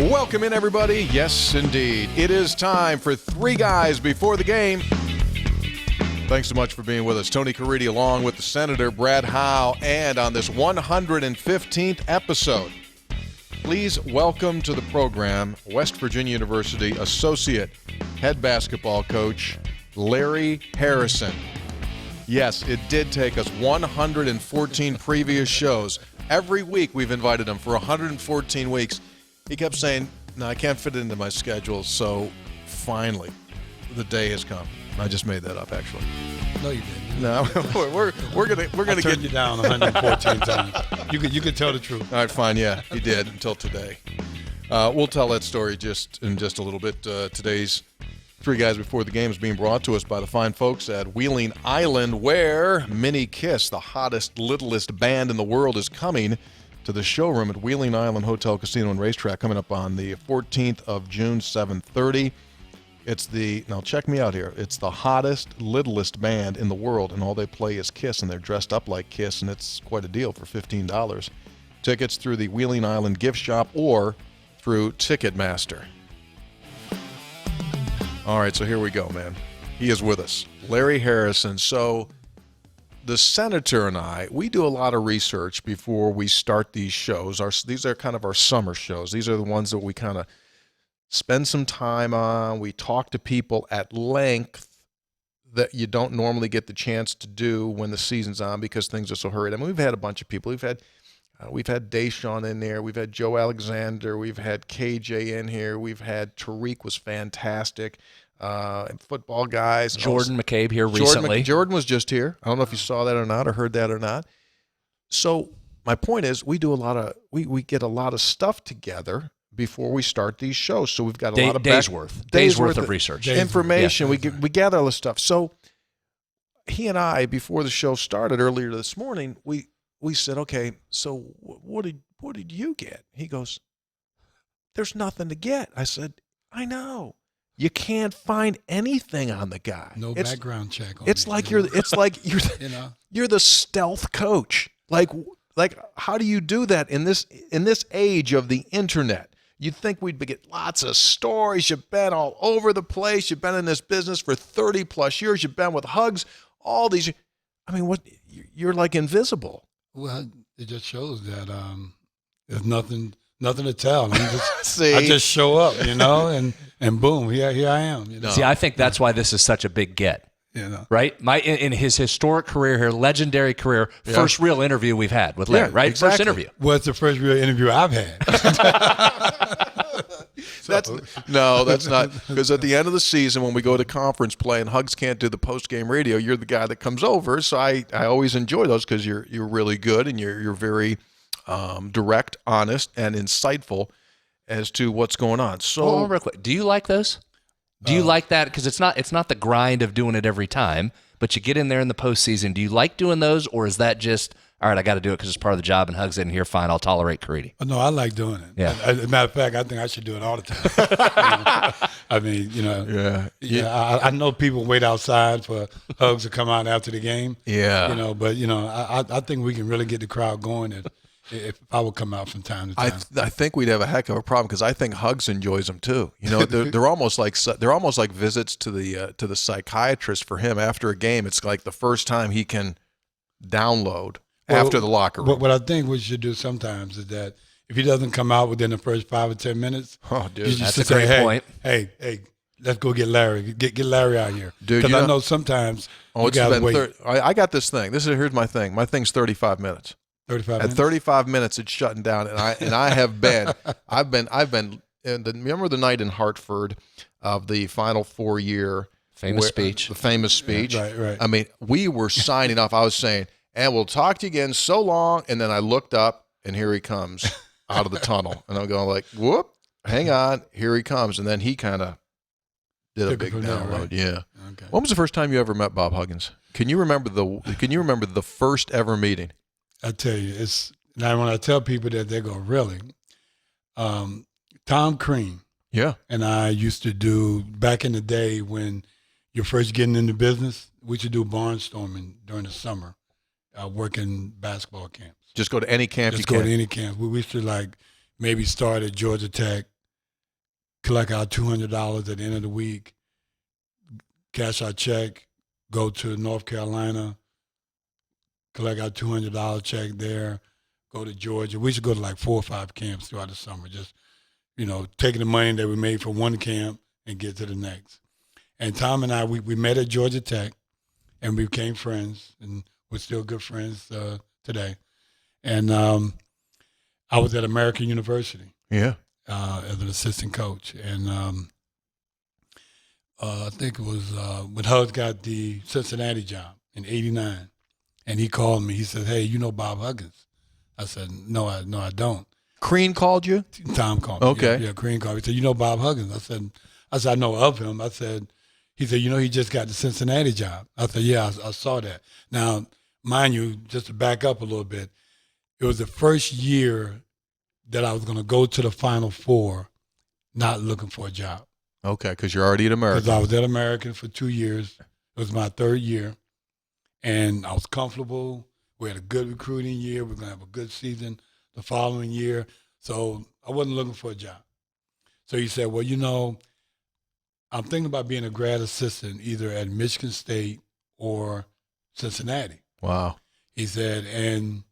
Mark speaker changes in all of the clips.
Speaker 1: Welcome in, everybody. Yes, indeed. It is time for Three Guys Before the Game. Thanks so much for being with us. Tony Caridi along with the Senator Brad Howe. And on this 115th episode, please welcome to the program West Virginia University Associate Head Basketball Coach Larry Harrison. Yes, it did take us 114 previous shows. Every week we've invited him for 114 weeks. He kept saying, no, I can't fit it into my schedule, so finally the day has come. I just made that up, actually.
Speaker 2: No, you didn't.
Speaker 1: No, we're gonna get
Speaker 2: you down 114 times. You could tell the truth.
Speaker 1: All right, fine. Yeah, he did until today. We'll tell that story in just a little bit. Today's Three Guys Before the Game is being brought to us by the fine folks at Wheeling Island, where Mini Kiss, the hottest, littlest band in the world, is coming to the showroom at Wheeling Island Hotel, Casino, and Racetrack, coming up on the 14th of June, 7:30. Now check me out here. It's the hottest, littlest band in the world, and all they play is Kiss, and they're dressed up like Kiss, and it's quite a deal for $15. Tickets through the Wheeling Island gift shop or through Ticketmaster. All right, so here we go, man. He is with us, Larry Harrison. So the Senator and I, we do a lot of research before we start these shows. These are kind of our summer shows. These are the ones that we kind of spend some time on. We talk to people at length that you don't normally get the chance to do when the season's on because things are so hurried. I mean, we've had a bunch of people. We've had Deshaun in there. We've had Joe Alexander. We've had KJ in here. We've had Tariq was fantastic. Football guys.
Speaker 3: Jordan McCabe here recently.
Speaker 1: Jordan was just here. I don't know if you saw that or not or heard that or not. So my point is we do we get a lot of stuff together before we start these shows. So we've got a lot of
Speaker 3: days worth of research.
Speaker 1: Information. Yeah. We gather all this stuff. So he and I, before the show started earlier this morning, we said, okay, so what did you get? He goes, there's nothing to get. I said, I know. You can't find anything on the guy.
Speaker 2: No background check on
Speaker 1: it's
Speaker 2: me,
Speaker 1: like you're you're the stealth coach. Like how do you do that in this age of the internet? You'd think we'd get lots of stories. You've been all over the place. You've been in this business for 30 plus years. You've been with Hugs, all these. I mean, you're like invisible.
Speaker 2: Well, it just shows that there's nothing to tell.
Speaker 1: See?
Speaker 2: I just show up, and boom, here I am.
Speaker 3: See, I think that's why this is such a big get. Right? In his historic career here, legendary career, first real interview we've had with Larry, right?
Speaker 1: Exactly.
Speaker 3: First interview.
Speaker 2: Well, it's the first real interview I've had.
Speaker 1: That's not, because at the end of the season when we go to conference play and Hugs can't do the post-game radio, you're the guy that comes over. So I always enjoy those because you're really good and you're very direct, honest, and insightful as to what's going on. So,
Speaker 3: real quick, do you like those? Do you like that? Because it's not the grind of doing it every time, but you get in there in the postseason. Do you like doing those, or is that just, all right, I got to do it because it's part of the job and Hugs in here, fine, I'll tolerate Caridi?
Speaker 2: No, I like doing it.
Speaker 3: Yeah.
Speaker 2: As a matter of fact, I think I should do it all the time. I mean, I know people wait outside for Hugs to come out after the game.
Speaker 1: Yeah.
Speaker 2: But I think we can really get the crowd going if I would come out from time to time.
Speaker 1: I think we'd have a heck of a problem because I think Hugs enjoys them too. They're almost like visits to the psychiatrist for him after a game. It's like the first time he can download after the locker room.
Speaker 2: What I think we should do sometimes is that if he doesn't come out within the first 5 or 10 minutes,
Speaker 3: that's a great point.
Speaker 2: Hey, let's go get Larry. Get Larry out here,
Speaker 1: dude.
Speaker 2: Because I know sometimes you gotta wait.
Speaker 1: I got this thing. Here's my thing. My thing's 35 minutes.
Speaker 2: 35
Speaker 1: minutes? At 35 minutes, it's shutting down, and I have been. I've been. Remember the night in Hartford of the Final Four year
Speaker 3: speech.
Speaker 1: The famous speech.
Speaker 2: Yeah, right.
Speaker 1: I mean, we were signing off. I was saying, and we'll talk to you again so long. And then I looked up, and here he comes out of the tunnel. And I'm going like, whoop, hang on, here he comes. And then he kind of did a big download. Right? Yeah.
Speaker 2: Okay.
Speaker 1: When was the first time you ever met Bob Huggins? Can you remember the first ever meeting?
Speaker 2: I tell you, now when I tell people that, they go, really? Tom Crean.
Speaker 1: Yeah.
Speaker 2: And I used to do, back in the day when you're first getting into business, we used to do barnstorming during the summer, working basketball camps.
Speaker 1: Just go to any camp
Speaker 2: Just go to any camp. We used to maybe start at Georgia Tech, collect our $200 at the end of the week, cash our check, go to North Carolina, collect our $200 check there, go to Georgia. We should go to like 4 or 5 camps throughout the summer, just, taking the money that we made from one camp and get to the next. And Tom and I, we met at Georgia Tech, and we became friends, and we're still good friends today. And I was at American University.
Speaker 1: Yeah.
Speaker 2: As an assistant coach. And I think it was when Huggins got the Cincinnati job in '89. And he called me. He said, "Hey, you know Bob Huggins?" I said, No, I don't.
Speaker 1: Crean called you?
Speaker 2: Tom called me.
Speaker 1: Okay.
Speaker 2: Yeah, Crean called me. He said, "You know Bob Huggins?" I said, I know of him. He said, he just got the Cincinnati job. I said, yeah, I saw that. Now, mind you, just to back up a little bit, it was the first year that I was going to go to the Final Four not looking for a job.
Speaker 1: Okay, because you're already at American.
Speaker 2: Because I was at American for 2 years. It was my 3rd year. And I was comfortable. We had a good recruiting year. We're going to have a good season the following year. So I wasn't looking for a job. So he said, well, I'm thinking about being a grad assistant either at Michigan State or Cincinnati.
Speaker 1: Wow.
Speaker 2: He said, and,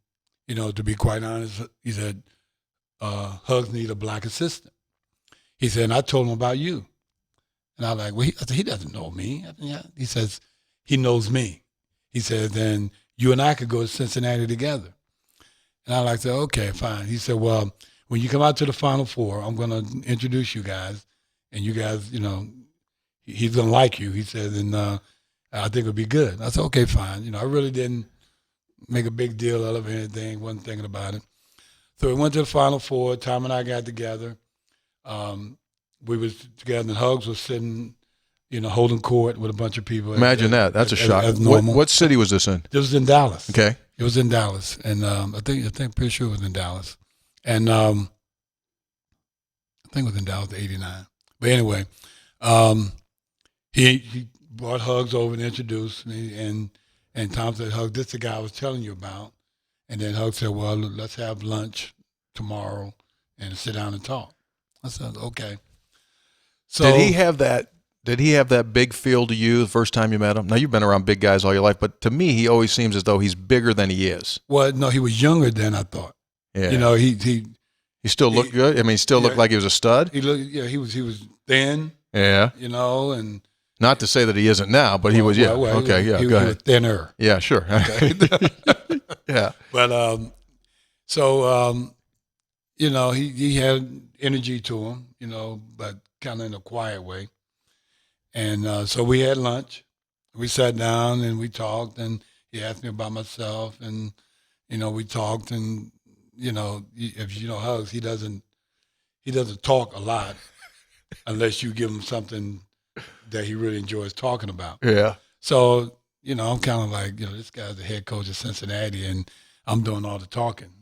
Speaker 2: to be quite honest, he said, Hugs need a black assistant. He said, and I told him about you. And I was like, well, I said, he doesn't know me. I said, yeah. He says, he knows me. He said, then you and I could go to Cincinnati together. And I like said, okay, fine. He said, well, when you come out to the Final Four, I'm going to introduce you guys. And you guys, he's going to like you. He said, and I think it'll be good. I said, okay, fine. I really didn't make a big deal of anything, wasn't thinking about it. So we went to the Final Four. Tom and I got together. We was together, and Hugs was sitting, holding court with a bunch of people.
Speaker 1: Imagine that. That's a shock.
Speaker 2: As normal.
Speaker 1: What city was this in?
Speaker 2: This was in Dallas.
Speaker 1: Okay.
Speaker 2: It was in Dallas, and I think pretty sure it was in Dallas, and I think it was in Dallas '89. But anyway, he brought Hugs over and introduced me, and Tom said, "Hugs, this is the guy I was telling you about." And then Hugs said, "Well, let's have lunch tomorrow and sit down and talk." I said, "Okay." So
Speaker 1: Did he have that big feel to you the first time you met him? Now, you've been around big guys all your life, but to me, he always seems as though he's bigger than he is.
Speaker 2: Well, no, he was younger than I thought.
Speaker 1: Yeah. He still looked good. I mean, he still looked like he was a stud.
Speaker 2: He was thin.
Speaker 1: Yeah.
Speaker 2: And
Speaker 1: not to say that he isn't now, but he was. Yeah.
Speaker 2: Well,
Speaker 1: okay. Yeah.
Speaker 2: He
Speaker 1: go ahead.
Speaker 2: was thinner.
Speaker 1: Yeah. Sure. Okay. Yeah.
Speaker 2: But he had energy to him, but kind of in a quiet way. And so we had lunch. We sat down and we talked, and he asked me about myself, and we talked, and if you know Hugs, he doesn't talk a lot unless you give him something that he really enjoys talking about.
Speaker 1: Yeah.
Speaker 2: So I'm kind of like, this guy's the head coach of Cincinnati, and I'm doing all the talking.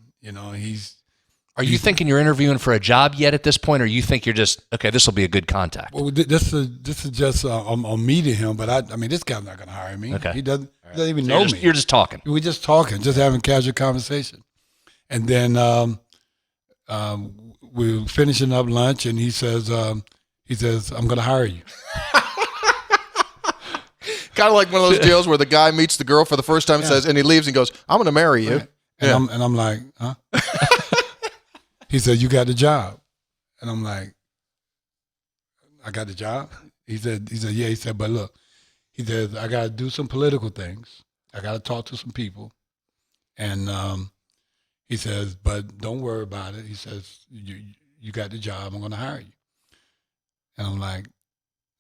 Speaker 3: Are you thinking you're interviewing for a job yet at this point, or you think you're just, okay, this will be a good contact?
Speaker 2: Well, this is just I'm meeting him, but I mean, this guy's not going to hire me.
Speaker 3: Okay.
Speaker 2: He doesn't even know me.
Speaker 3: You're just talking.
Speaker 2: We're just talking, just having casual conversation. And then we were finishing up lunch, and he says, I'm going to hire you.
Speaker 1: Kind of like one of those deals where the guy meets the girl for the first time and says, and he leaves and goes, "I'm going to marry you."
Speaker 2: Right. And I'm like, huh? He said, "You got the job." And I'm like, "I got the job?" He said, "Yeah." He said, "But look," he said, "I got to do some political things. I got to talk to some people." And he says, "But don't worry about it." He says, you got the job. I'm going to hire you." And I'm like,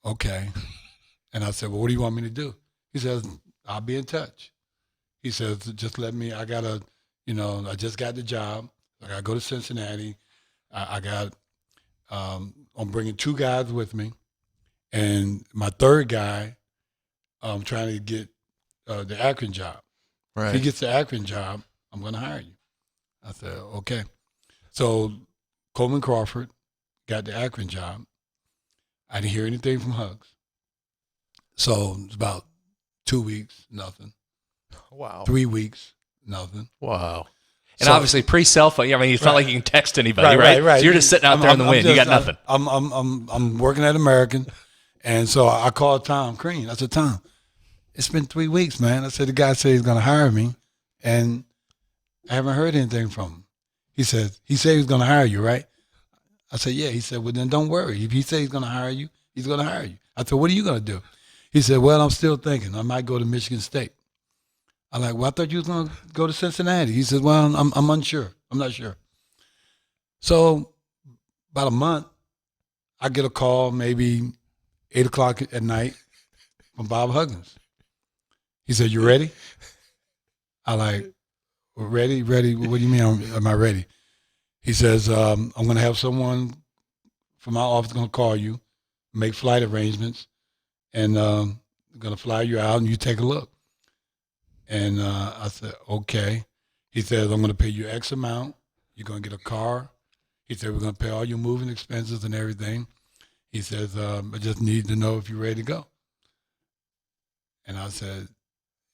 Speaker 2: "Okay." And I said, "Well, what do you want me to do?" He says, "I'll be in touch." He says, "Just let me, I just got the job. I got to go to Cincinnati. I'm bringing 2 guys with me. And my 3rd guy, I'm trying to get the Akron job.
Speaker 1: Right.
Speaker 2: If he gets the Akron job, I'm going to hire you." I said, "Okay." So Coleman Crawford got the Akron job. I didn't hear anything from Hugs. So it's about 2 weeks, nothing.
Speaker 1: Wow.
Speaker 2: 3 weeks, nothing.
Speaker 1: Wow.
Speaker 3: And obviously, pre-cell phone, I mean, it's not like you can text anybody,
Speaker 2: Right.
Speaker 3: So you're just sitting out there in the wind. You got nothing.
Speaker 2: I'm working at American, and so I called Tom Crean. I said, Tom, it's been 3 weeks, man. I said, the guy said he's going to hire me, and I haven't heard anything from him. He said he's going to hire you, right? I said, yeah. He said, well, then don't worry. If he says he's going to hire you, he's going to hire you. I said, what are you going to do? He said, well, I'm still thinking. I might go to Michigan State. I'm like, well, I thought you was going to go to Cincinnati. He said, well, I'm unsure. I'm not sure. So about a month, I get a call maybe 8 o'clock at night from Bob Huggins. He said, you ready? I like, well, ready? What do you mean, am I ready? He says, I'm going to have someone from my office going to call you, make flight arrangements, and going to fly you out and you take a look. And I said, okay. He says, I'm going to pay you X amount. You're going to get a car. He said, we're going to pay all your moving expenses and everything. He says, I just need to know if you're ready to go. And I said,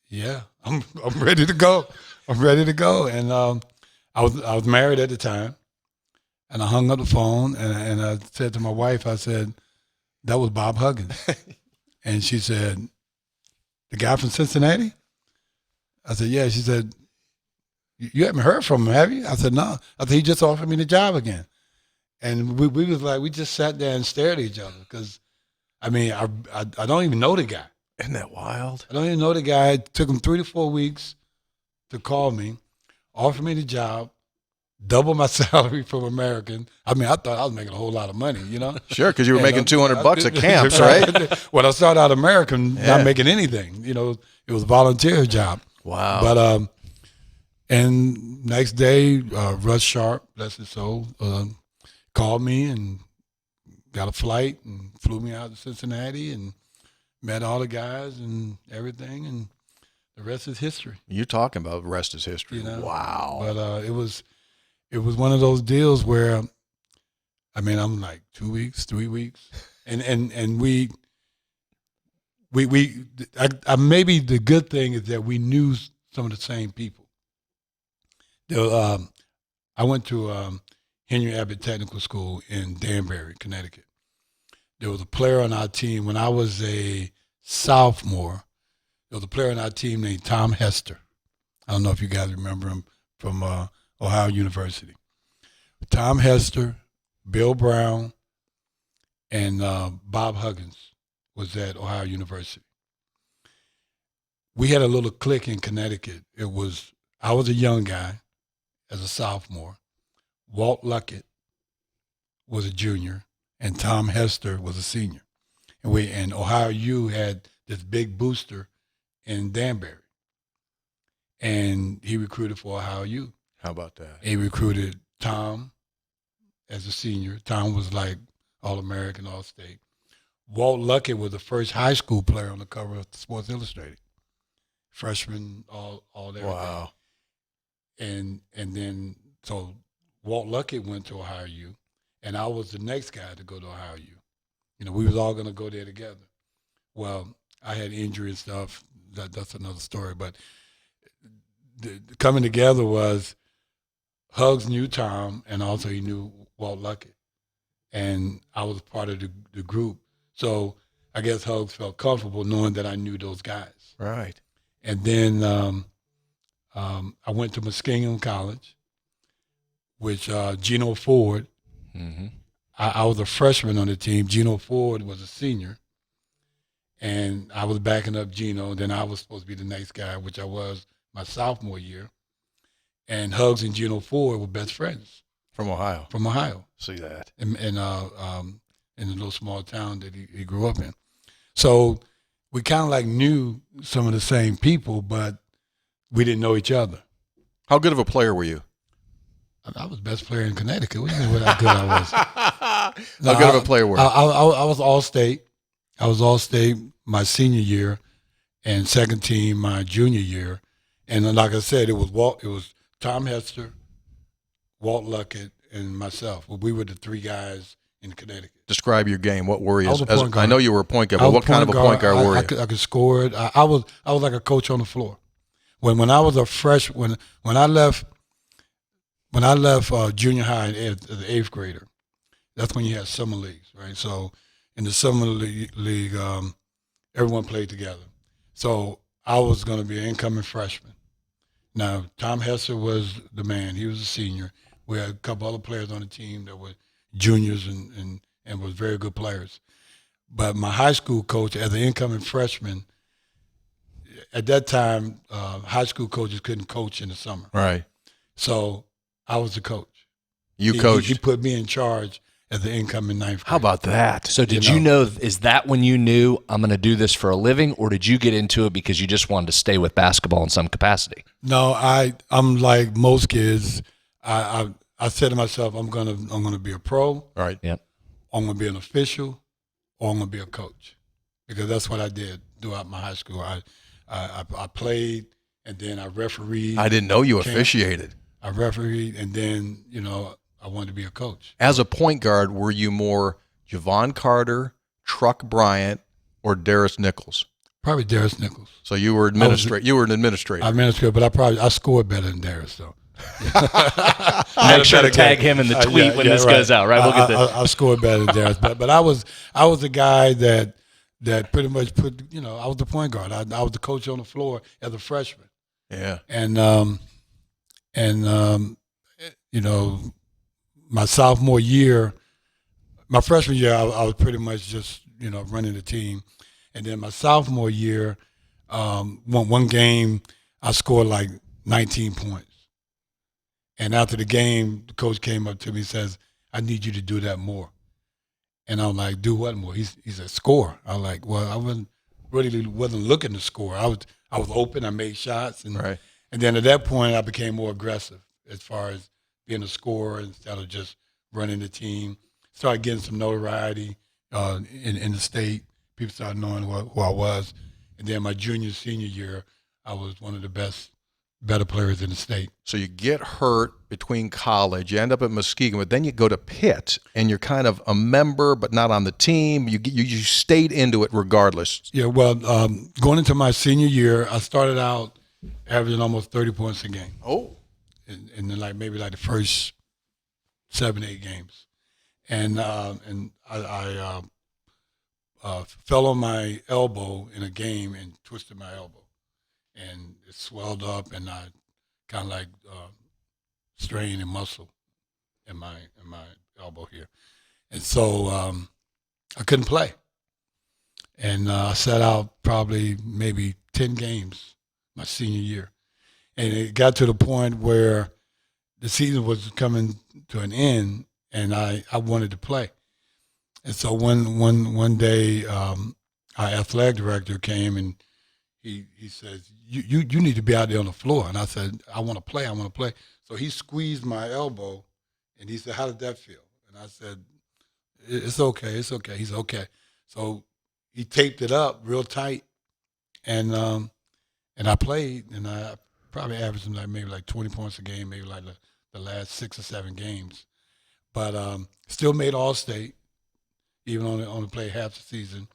Speaker 2: yeah, I'm ready to go. I'm ready to go. And I was married at the time. And I hung up the phone and I said to my wife, I said, that was Bob Huggins. And she said, the guy from Cincinnati? I said, yeah. She said, you haven't heard from him, have you? I said, no. I said, he just offered me the job again. And we was like, we just sat there and stared at each other because, I mean, I don't even know the guy.
Speaker 1: Isn't that wild?
Speaker 2: I don't even know the guy. It took him 3 to 4 weeks to call me, offer me the job, double my salary from American. I mean, I thought I was making a whole lot of money, you know?
Speaker 1: Sure, because you were making $200 at camps, right?
Speaker 2: When I started out American, not making anything. You know, it was a volunteer job.
Speaker 1: Wow.
Speaker 2: But and next day, Russ Sharp, bless his soul, called me and got a flight and flew me out to Cincinnati and met all the guys and everything, and the rest is history.
Speaker 1: You're talking about the rest is history.
Speaker 2: You know?
Speaker 1: Wow.
Speaker 2: But it was one of those deals where, I mean, I'm like 2 weeks, 3 weeks, and we maybe the good thing is that we knew some of the same people. I went to Henry Abbott Technical School in Danbury, Connecticut. There was a player on our team when I was a sophomore. There was a player on our team named Tom Hester. I don't know if you guys remember him from Ohio University. Tom Hester, Bill Brown, and Bob Huggins was at Ohio University. We had a little clique in Connecticut. I was a young guy as a sophomore. Walt Luckett was a junior, and Tom Hester was a senior. And Ohio U had this big booster in Danbury. And he recruited for Ohio U.
Speaker 1: How about that?
Speaker 2: He recruited Tom as a senior. Tom was like All-American, All-State. Walt Luckett was the first high school player on the cover of Sports Illustrated. Freshman, all there.
Speaker 1: Wow.
Speaker 2: And then, so Walt Luckett went to Ohio U, and I was the next guy to go to Ohio U. You know, we was all going to go there together. Well, I had injury and stuff. That's another story. But the coming together was Hugs knew Tom, and also he knew Walt Luckett. And I was part of the group. So I guess Hugs felt comfortable knowing that I knew those guys.
Speaker 1: Right.
Speaker 2: And then I went to Muskingum College, which Geno Ford, I was a freshman on the team. Geno Ford was a senior. And I was backing up Geno. Then I was supposed to be the next guy, which I was my sophomore year. And Hugs and Geno Ford were best friends.
Speaker 1: From Ohio.
Speaker 2: From Ohio.
Speaker 1: See that.
Speaker 2: In a little small town that he grew up in. So we kind of like knew some of the same people, but we didn't know each other.
Speaker 1: How good of a player were you?
Speaker 2: I was best player in Connecticut. What do you mean how good I was?
Speaker 1: How good of a player were you?
Speaker 2: I was All-State. I was All-State my senior year and second team my junior year. And then, like I said, it was Tom Hester, Walt Luckett, and myself. We were the three guys in Connecticut.
Speaker 1: Describe your game. What were you?
Speaker 2: I was a point guard.
Speaker 1: I know you were a point guard, but what kind of a point guard were you?
Speaker 2: I could score it. I was like a coach on the floor. When I was a freshman, when I left when I left junior high as the 8th grader, that's when you had summer leagues, right? So in the summer league, everyone played together. So I was going to be an incoming freshman. Now, Tom Hesser was the man. He was a senior. We had a couple other players on the team that were juniors and was very good players. But my high school coach, as an incoming freshman, at that time, high school coaches couldn't coach in the summer.
Speaker 1: Right.
Speaker 2: So I was the coach.
Speaker 1: You coached.
Speaker 2: He put me in charge as the incoming 9th grader.
Speaker 1: How about that?
Speaker 3: So did you know, is that when you knew I'm going to do this for a living, or did you get into it because you just wanted to stay with basketball in some capacity?
Speaker 2: No, I'm like most kids. I said to myself, I'm gonna be a pro.
Speaker 1: All right.
Speaker 3: Yep.
Speaker 2: I'm gonna be an official, or I'm gonna be a coach, because that's what I did throughout my high school. I played, and then I refereed.
Speaker 1: I didn't know you officiated.
Speaker 2: I refereed, and then I wanted to be a coach.
Speaker 1: As a point guard, were you more Javon Carter, Truck Bryant, or Darius Nichols?
Speaker 2: Probably Darius Nichols.
Speaker 1: So you were You were an administrator.
Speaker 2: I administrated, but I scored better than Darius, though.
Speaker 3: Make sure to tag him in the tweet when this goes out, right? We'll get this.
Speaker 2: I scored better than Darius, but I was the guy that pretty much put, I was the point guard. I was the coach on the floor as a freshman.
Speaker 1: Yeah.
Speaker 2: And my sophomore year, my freshman year, I was pretty much just, running the team. And then my sophomore year, one game, I scored like 19 points. And after the game, the coach came up to me and says, I need you to do that more. And I'm like, do what more? He said, score. I was like, well, I wasn't looking to score. I was open. I made shots. And
Speaker 1: Right.
Speaker 2: And then at that point, I became more aggressive as far as being a scorer instead of just running the team. Started getting some notoriety in the state. People started knowing who I was. And then my junior, senior year, I was one of the better players in the state.
Speaker 1: So you get hurt between college, you end up at Muskegon, but then you go to Pitt, and you're kind of a member but not on the team. You stayed into it regardless.
Speaker 2: Yeah, well, going into my senior year, I started out averaging almost 30 points a game.
Speaker 1: Oh.
Speaker 2: And then maybe the first 7-8 games. And I fell on my elbow in a game and twisted my elbow. And it swelled up, and I kind of strained a muscle in my elbow here, and so I couldn't play. And I sat out probably maybe 10 games my senior year, and it got to the point where the season was coming to an end, and I wanted to play. And so one day, our athletic director came and he says, you need to be out there on the floor. And I said, I want to play. So he squeezed my elbow, and he said, how did that feel? And I said, it's okay. He's okay. So he taped it up real tight, and I played, and I probably averaged maybe 20 points a game, maybe the last 6 or 7 games. But still made All-State, even only played half the season.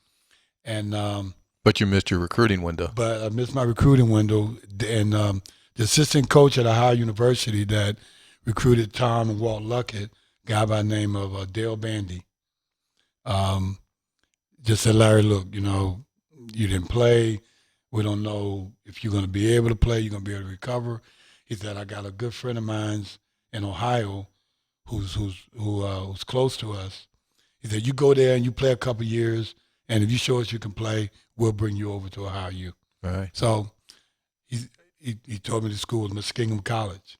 Speaker 2: And
Speaker 1: but you missed your recruiting window.
Speaker 2: But I missed my recruiting window, and the assistant coach at Howe University that recruited Tom and Walt Luckett, a guy by the name of Dale Bandy, just said, Larry, look, you didn't play. We don't know if you're going to be able to play, you're going to be able to recover. He said, I got a good friend of mine in Ohio who's close to us. He said, you go there and you play a couple years, and if you show us you can play, we'll bring you over to Ohio U.
Speaker 1: Right.
Speaker 2: So he told me the school was Muskingum College.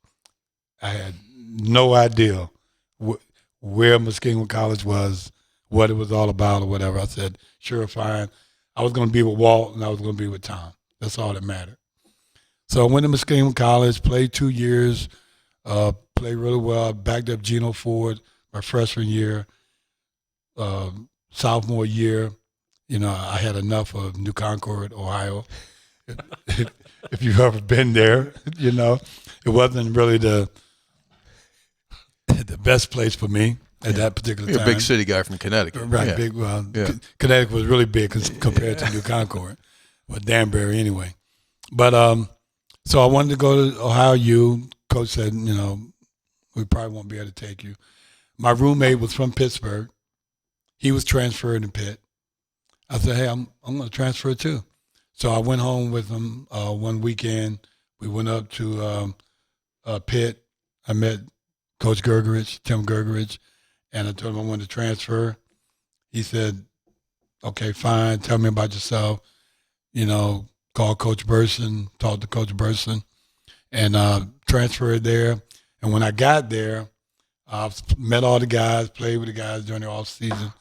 Speaker 2: I had no idea where Muskingum College was, what it was all about or whatever. I said, sure, fine. I was going to be with Walt, and I was going to be with Tom. That's all that mattered. So I went to Muskingum College, played 2 years, played really well, backed up Geno Ford my freshman year. Sophomore year, I had enough of New Concord, Ohio. If you've ever been there, it wasn't really the best place for me at that particular time.
Speaker 1: You're a big city guy from Connecticut.
Speaker 2: Right,
Speaker 1: yeah.
Speaker 2: big. Well, yeah. Connecticut was really big compared to New Concord, or Danbury anyway. But so I wanted to go to Ohio U. Coach said, We probably won't be able to take you. My roommate was from Pittsburgh. He was transferred to Pitt. I said, hey, I'm going to transfer too. So I went home with him one weekend. We went up to Pitt. I met Coach Gergerich, Tim Gergerich, and I told him I wanted to transfer. He said, okay, fine. Tell me about yourself. You know, call Coach Burson, talk to Coach Burson, and transferred there. And when I got there, I met all the guys, played with the guys during the off season.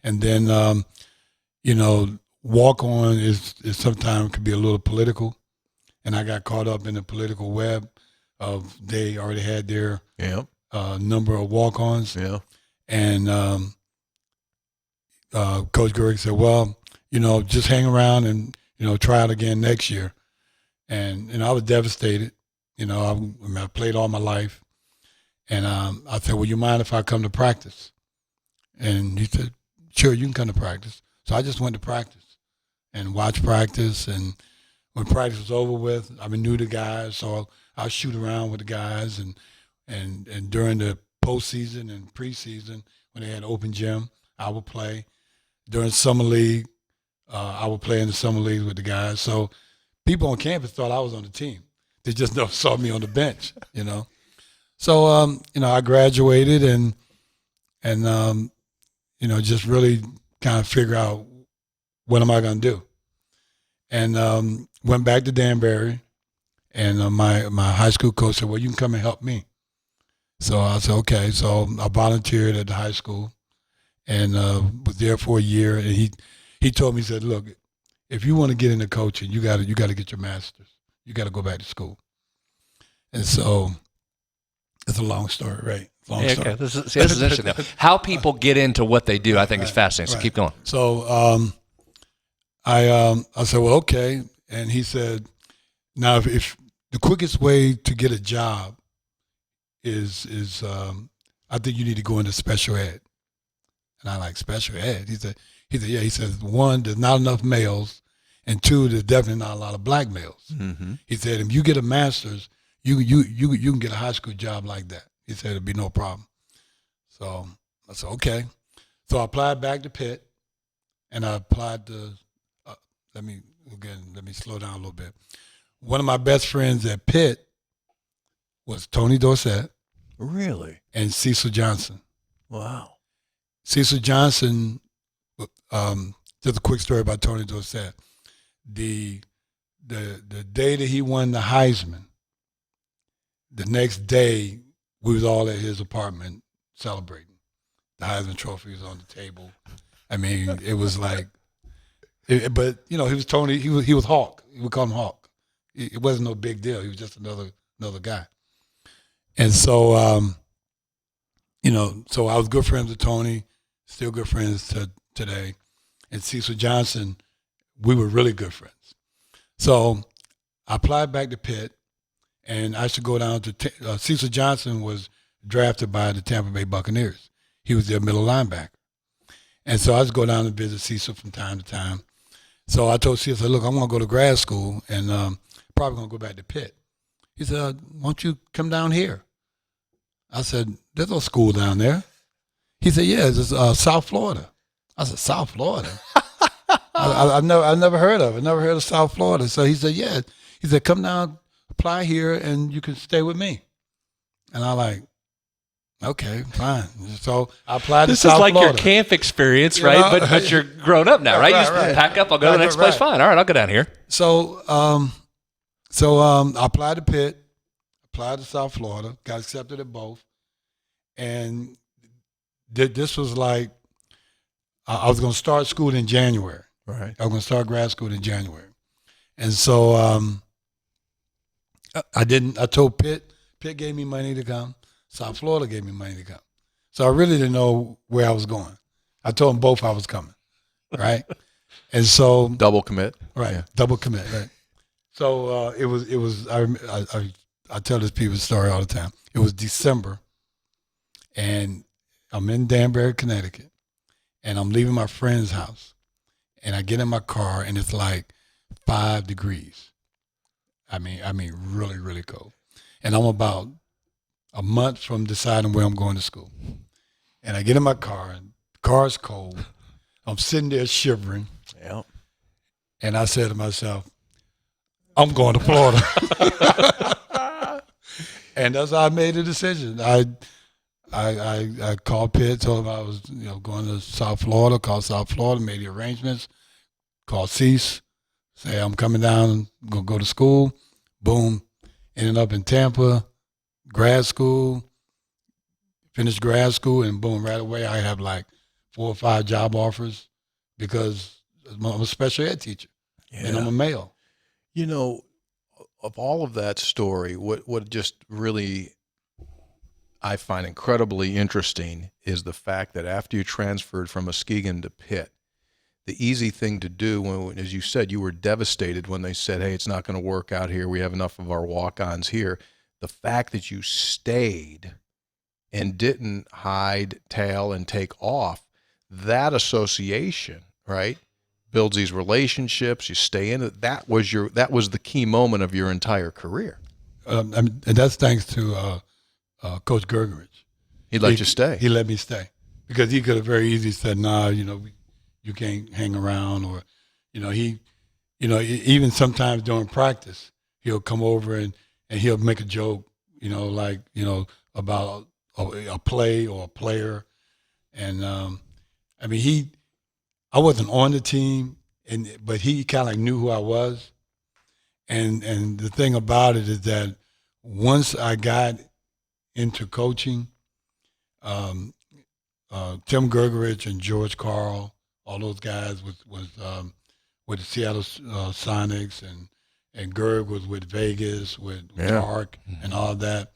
Speaker 2: And then, you know, walk-on is sometimes could be a little political. And I got caught up in the political web of they already had their number of walk-ons. Yeah. And Coach Gerg said, well, you know, just hang around and, you know, try it again next year. And, you know, I was devastated. You know, I played all my life. And I said, well, you mind if I come to practice? And he said, sure, you can come to practice. So I just went to practice and watched practice. And when practice was over with, I knew the guys, so I'll shoot around with the guys. And during the postseason and preseason, when they had open gym, I would play. During summer league, I would play in the summer league with the guys. So people on campus thought I was on the team. They just never saw me on the bench, you know. So, you know, I graduated and you know, just really kind of figure out what am I going to do. And went back to Danbury, and my high school coach said, well, you can come and help me. So I said, okay. So I volunteered at the high school and was there for a year. And he told me, he said, look, if you want to get into coaching, you got to get your master's. You got to go back to school. And so it's a long story, right? Long story.
Speaker 3: Okay. This is interesting, though. How people get into what they do, I think, is fascinating. So keep going.
Speaker 2: So I said, well, okay. And he said, now if the quickest way to get a job is I think you need to go into special ed. And I like, special ed? He said, yeah. He said, one, there's not enough males, and two, there's definitely not a lot of black males. Mm-hmm. He said, if you get a master's, you can get a high school job like that. He said it'd be no problem. So I said, okay. So I applied back to Pitt, and I applied to. Let me slow down a little bit. One of my best friends at Pitt was Tony Dorsett.
Speaker 1: Really?
Speaker 2: And Cecil Johnson.
Speaker 1: Wow.
Speaker 2: Cecil Johnson, just a quick story about Tony Dorsett. The day that he won the Heisman, the next day we was all at his apartment celebrating. The Heisman Trophy was on the table. I mean, it was like, but you know, he was Tony. He was Hawk. We would call him Hawk. It wasn't no big deal. He was just another guy. And so, you know, so I was good friends with Tony, still good friends to today. And Cecil Johnson, we were really good friends. So I applied back to Pitt, and I should go down to Cecil Johnson was drafted by the Tampa Bay Buccaneers. He was their middle linebacker. And so I just go down and visit Cecil from time to time. So I told Cecil, look, I'm going to go to grad school and probably going to go back to Pitt. He said, why don't you come down here? I said, there's no school down there. He said, yeah, it's South Florida. I said, South Florida? I've never heard of it. Never heard of South Florida. So he said, yeah. He said, come down, apply here, and you can stay with me. And I like, okay, fine. So I applied to South Florida. This is like your
Speaker 3: camp experience, right? You know? But you're grown up now, right? You just pack up, I'll go to the next place. Fine. All right, I'll go down here.
Speaker 2: So I applied to Pitt, applied to South Florida, got accepted at both. And this was like, I was going to start school in January.
Speaker 1: Right.
Speaker 2: I was going to start grad school in January. And so I told Pitt gave me money to come. South Florida gave me money to come. So I really didn't know where I was going. I told them both I was coming, right? And so
Speaker 1: double commit.
Speaker 2: Right, yeah. Double commit, right. So it was I tell this people's story all the time. It was December, and I'm in Danbury, Connecticut, and I'm leaving my friend's house, and I get in my car, and it's like 5 degrees. I mean, really, really cold. And I'm about a month from deciding where I'm going to school. And I get in my car, and the car's cold. I'm sitting there shivering.
Speaker 1: Yeah.
Speaker 2: And I said to myself, I'm going to Florida. And that's how I made the decision. I called Pitt, told him I was going to South Florida, called South Florida, made the arrangements, called Cease, say I'm coming down, going to go to school. Boom. Ended up in Tampa, grad school, finished grad school, and boom, right away I have like 4 or 5 job offers because I'm a special ed teacher and I'm a male.
Speaker 1: Of all of that story, what just really I find incredibly interesting is the fact that after you transferred from Muskegon to Pitt, the easy thing to do, when, as you said, you were devastated when they said, hey, it's not going to work out here. We have enough of our walk-ons here. The fact that you stayed and didn't hide, tail, and take off, that association, right, builds these relationships. You stay in it. That was the key moment of your entire career.
Speaker 2: And that's thanks to Coach Gergerich.
Speaker 1: He let you stay.
Speaker 2: He let me stay because he could have very easily said, "Nah, you can't hang around," or, even sometimes during practice, he'll come over and he'll make a joke, about a play or a player, and I wasn't on the team, but he kind of like knew who I was, and the thing about it is that once I got into coaching, Tim Gergerich and George Karl, all those guys was with the Seattle Sonics, and Gerg was with Vegas, with Dark and all that.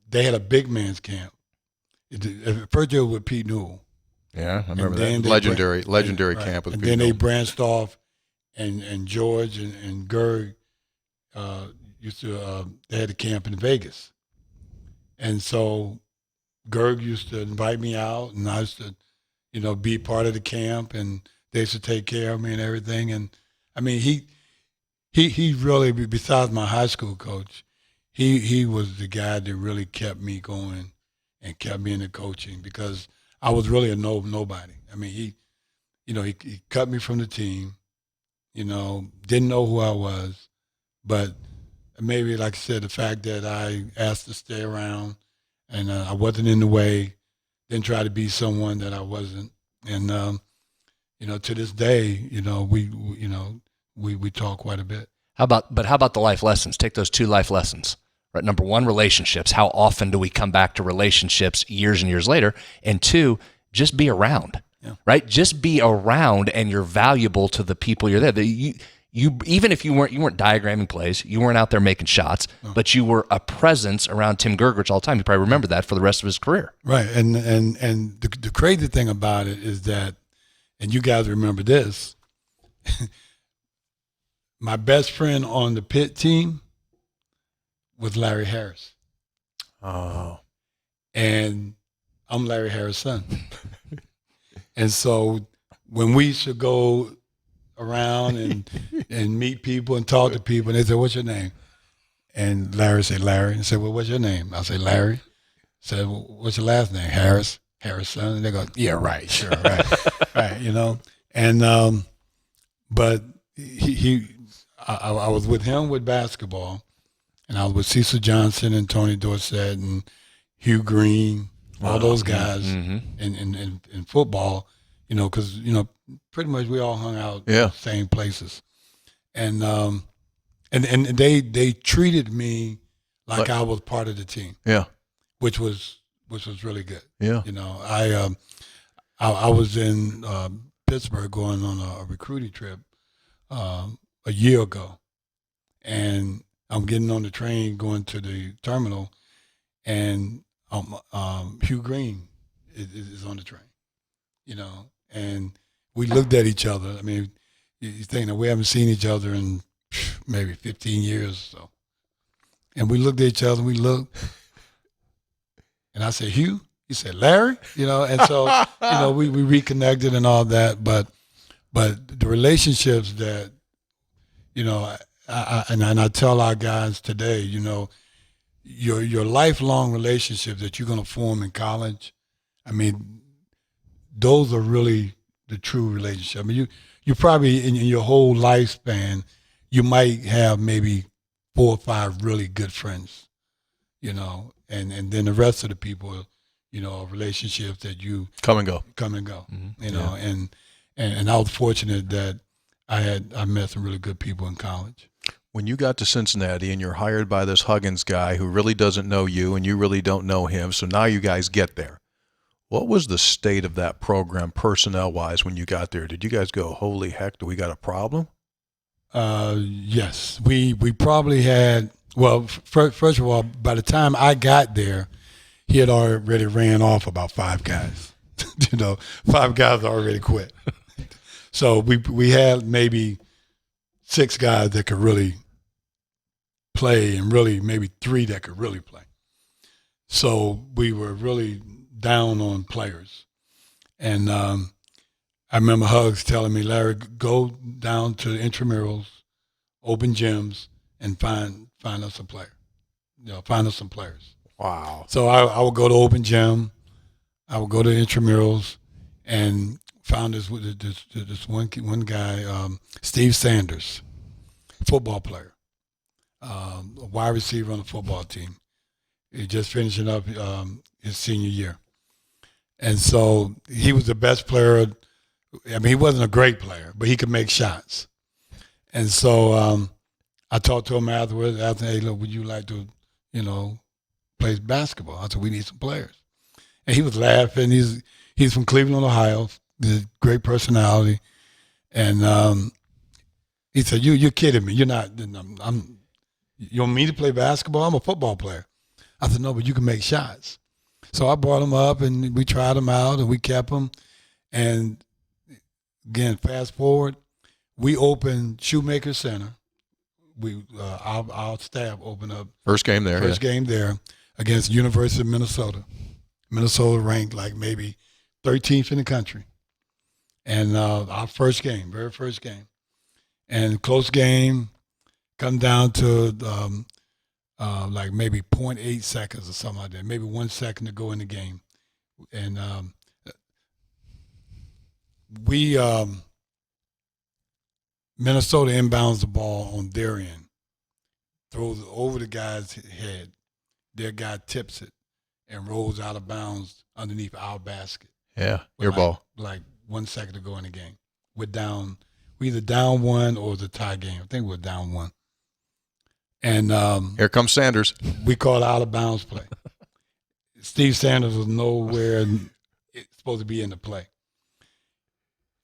Speaker 2: They had a big man's camp. First year with Pete Newell.
Speaker 1: Yeah, I remember that. Legendary camp with Pete Newell.
Speaker 2: And then they branched off, and George and Gerg they had a camp in Vegas. And so Gerg used to invite me out, and I used to, be part of the camp, and they used to take care of me and everything. And he really, besides my high school coach, he was the guy that really kept me going and kept me into coaching because I was really a nobody. He cut me from the team, didn't know who I was, but maybe, like I said, the fact that I asked to stay around and I wasn't in the way, didn't try to be someone that I wasn't. And, to this day, we talk quite a bit.
Speaker 3: How about the life lessons? Take those 2 life lessons. Right. Number 1, relationships. How often do we come back to relationships years and years later? And 2, just be around. Yeah. Right? Just be around, and you're valuable to the people you're there. You even if you weren't diagramming plays, you weren't out there making shots, but you were a presence around Tim Gergerich all the time. You probably remember that for the rest of his career.
Speaker 2: Right. And the crazy thing about it is that, and you guys remember this, my best friend on the Pitt team was Larry Harris.
Speaker 1: Oh.
Speaker 2: And I'm Larry Harris' son. And so when we should go around and meet people and talk to people, and they say, "What's your name?" And Larry said, "Larry." And I said, "Well, what's your name?" I say, "Larry." I said, "Well, what's your last name?" "Harris." "Harris' son." And they go, "Yeah, right, sure, right." Right, And but I was with him with basketball, and I was with Cecil Johnson and Tony Dorsett and Hugh Green, all those guys in football, because, pretty much we all hung out in the same places. And they treated me like I was part of the team. Yeah. Which was really good. Yeah. I was in Pittsburgh going on a recruiting trip a year ago, and I'm getting on the train going to the terminal, and Hugh Green is on the train, and we looked at each other. You think that we haven't seen each other in maybe 15 years or so. And we looked at each other, and I said, "Hugh?" He said, "Larry?" And so, we reconnected and all that, but the relationships that, I tell our guys today, your lifelong relationships that you're going to form in college, I mean, those are really the true relationship. I mean, you probably in your whole lifespan, you might have maybe 4 or 5 really good friends, you know, and then the rest of the people, you know, relationships that you
Speaker 1: Come and go.
Speaker 2: You know, and I was fortunate that I met some really good people in college.
Speaker 1: When you got to Cincinnati and you're hired by this Huggins guy who really doesn't know you and you really don't know him, so now you guys get there. What was the state of that program personnel-wise when you got there? Did you guys go, holy heck, do we got a problem?
Speaker 2: Yes, we probably had. Well, first of all, by the time I got there, he had already ran off about 5 guys. You know, 5 guys already quit. So we had maybe 6 guys that could really play, and really maybe 3 that could really play. So we were really down on players. And I remember Hugs telling me, Larry, go down to the intramurals, open gyms, and find us a player. You know, find us some players.
Speaker 1: Wow.
Speaker 2: So I would go to open gym, I would go to intramurals, and found this one guy, Steve Sanders, football player, a wide receiver on the football team. He just finishing up his senior year. And so he was the best player. I mean, he wasn't a great player, but he could make shots. And so I talked to him afterwards, hey, look, would you like to, you know, play basketball? I said, we need some players. And he was laughing. He's from Cleveland, Ohio. He's a great personality. And he said, you're kidding me. You're not, you want me to play basketball? I'm a football player. I said, no, but you can make shots. So I brought him up, and we tried him out, and we kept him. And again, fast forward, we opened Shoemaker Center. Our staff opened up
Speaker 1: First game there
Speaker 2: against University of Minnesota. Minnesota ranked like maybe 13th in the country. And our very first game. And close game, come down to like maybe 0.8 seconds or something like that, maybe 1 second to go in the game. And Minnesota inbounds the ball on their end, throws it over the guy's head. Their guy tips it and rolls out of bounds underneath our basket.
Speaker 1: Yeah, your ball.
Speaker 2: Like 1 second to go in the game. We're either down 1 or it was a tie game. I think we're down 1. And
Speaker 1: here comes Sanders.
Speaker 2: We called out of bounds play. Steve Sanders was nowhere supposed to be in the play.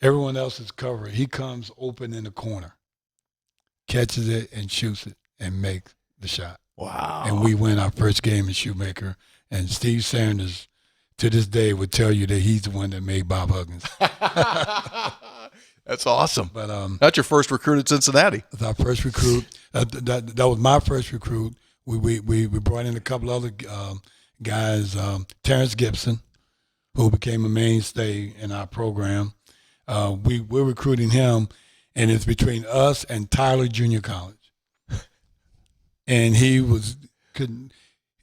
Speaker 2: Everyone else is covered. He comes open in the corner, catches it and shoots it and makes the shot.
Speaker 1: Wow.
Speaker 2: And we win our first game in Shoemaker. And Steve Sanders, to this day, would tell you that he's the one that made Bob Huggins.
Speaker 1: That's awesome.
Speaker 2: But
Speaker 1: that's your first recruit at Cincinnati.
Speaker 2: That's our first recruit. That was my first recruit. We brought in a couple other guys, Terrence Gibson, who became a mainstay in our program. We're recruiting him, and it's between us and Tyler Junior College. And he was going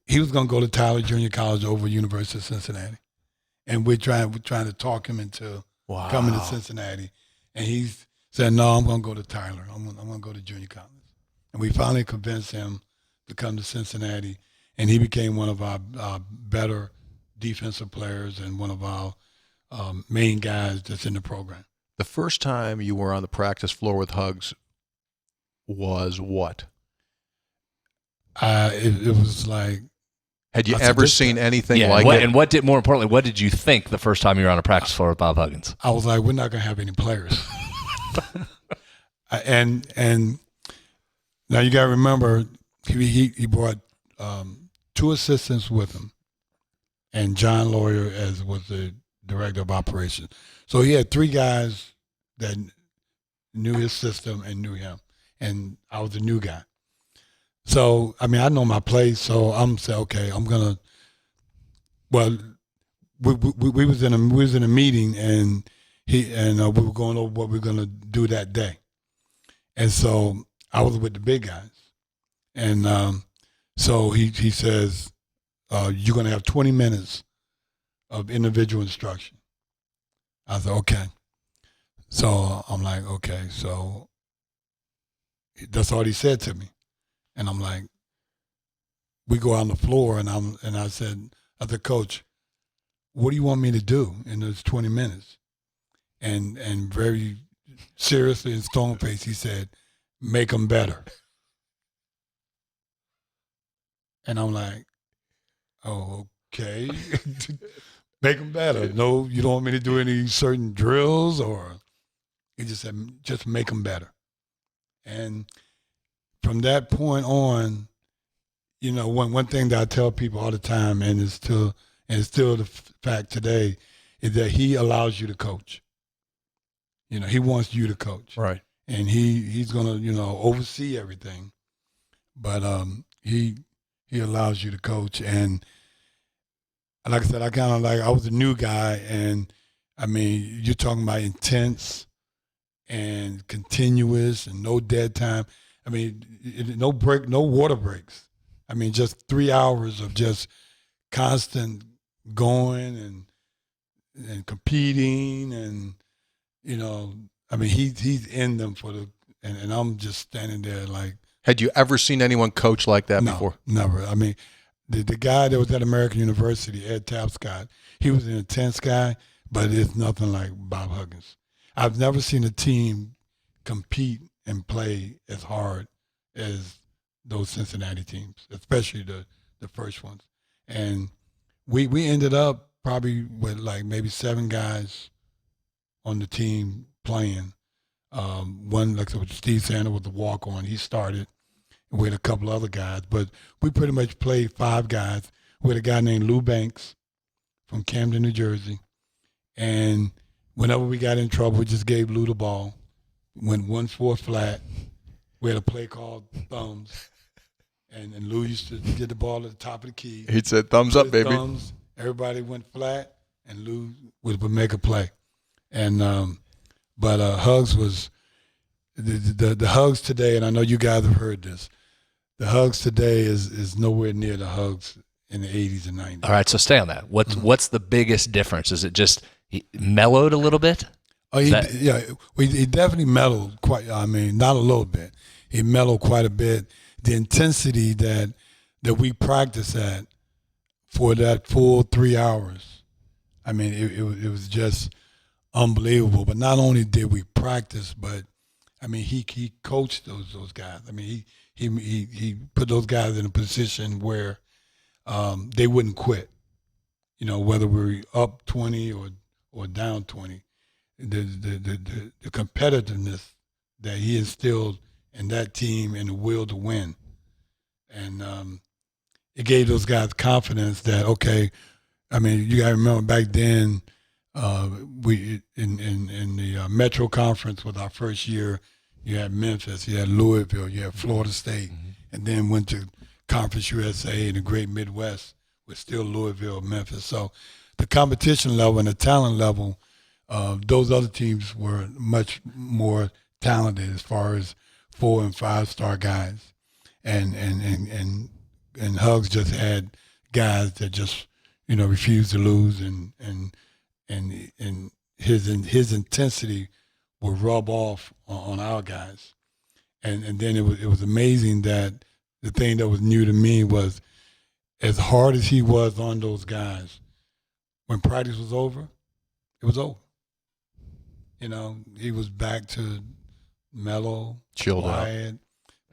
Speaker 2: to go to Tyler Junior College over University of Cincinnati, and we're trying to talk him into coming to Cincinnati. And he said, no, I'm going to go to Tyler. I'm going to go to junior college. And we finally convinced him to come to Cincinnati, and he became one of our better defensive players and one of our main guys that's in the program.
Speaker 1: The first time you were on the practice floor with Hugs was what?
Speaker 2: It was like.
Speaker 1: Had you ever seen anything like it?
Speaker 3: And more importantly, what did you think the first time you were on a practice floor with Bob Huggins?
Speaker 2: I was like, we're not going to have any players. and now you got to remember, he brought 2 assistants with him, and John Lawyer was the director of operations. So he had 3 guys that knew his system and knew him, and I was the new guy. So, I mean, I know my place, so I'm saying, okay, I'm going to, well, we was in a meeting, and we were going over what we were going to do that day. And so I was with the big guys. And So he says, you're going to have 20 minutes of individual instruction. I said, okay. So I'm like, okay. So that's all he said to me. And I'm like, we go out on the floor, and I said, Coach, what do you want me to do in those 20 minutes? And very seriously and stone faced, he said, make them better. And I'm like, oh, okay. Make them better. No, you don't want me to do any certain drills, or he just said, just make them better. And from that point on, you know, one thing that I tell people all the time, and it's still the fact today, is that he allows you to coach. You know, he wants you to coach.
Speaker 1: Right.
Speaker 2: And he's gonna, you know, oversee everything. But he allows you to coach. And like I said, I was a new guy, and I mean, you're talking about intense and continuous and no dead time. I mean, no break, no water breaks. I mean, just 3 hours of just constant going and competing, and you know, I mean, he's in them and I'm just standing there like.
Speaker 1: Had you ever seen anyone coach like that before?
Speaker 2: Never. I mean, the guy that was at American University, Ed Tapscott, he was an intense guy, but it's nothing like Bob Huggins. I've never seen a team compete and play as hard as those Cincinnati teams, especially the first ones. And we ended up probably with like maybe 7 guys on the team playing. One, like I said, Steve Sanders was the walk-on. He started with a couple other guys. But we pretty much played 5 guys with a guy named Lou Banks from Camden, New Jersey. And whenever we got in trouble, we just gave Lou the ball. Went 1-4 flat. We had a play called thumbs. And Lou used to get the ball at the top of the key.
Speaker 1: He said, thumbs up, baby.
Speaker 2: Thumbs, everybody went flat, and Lou would make a play. And but Hugs was the Hugs today, and I know you guys have heard this. The Hugs today is nowhere near the Hugs in the 80s and 90s.
Speaker 3: All right, so stay on that. What's the biggest difference? Is it just he mellowed a little bit?
Speaker 2: Oh, he definitely mellowed quite. I mean, not a little bit. He mellowed quite a bit. The intensity that we practice at for that full 3 hours, I mean, it was just unbelievable. But not only did we practice, but I mean, he coached those guys. I mean, he put those guys in a position where they wouldn't quit. You know, whether we're up 20 or down 20, the competitiveness that he instilled in that team and the will to win, and it gave those guys confidence that okay. I mean, you got to remember back then. We in the Metro Conference was our first year. You had Memphis, you had Louisville, you had Florida State, and then went to Conference USA in the Great Midwest with still Louisville, Memphis. So the competition level and the talent level, those other teams were much more talented as far as 4- and 5-star guys, and Hugs just had guys that just refused to lose and his intensity would rub off on our guys, and then it was amazing that the thing that was new to me was as hard as he was on those guys, when practice was over, it was over. You know, he was back to mellow,
Speaker 1: chilled
Speaker 2: quiet,
Speaker 1: out,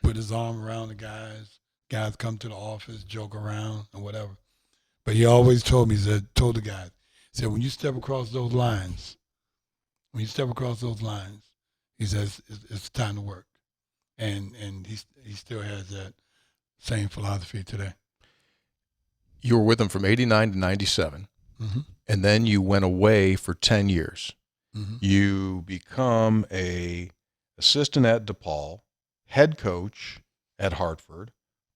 Speaker 2: put his arm around the guys. Guys come to the office, joke around and whatever. But he always told me, told the guys, said, when you step across those lines, he says, it's time to work. And he still has that same philosophy today.
Speaker 1: You were with him from 89 to 97,
Speaker 2: mm-hmm.
Speaker 1: and then you went away for 10 years.
Speaker 2: Mm-hmm.
Speaker 1: You become a assistant at DePaul, head coach at Hartford,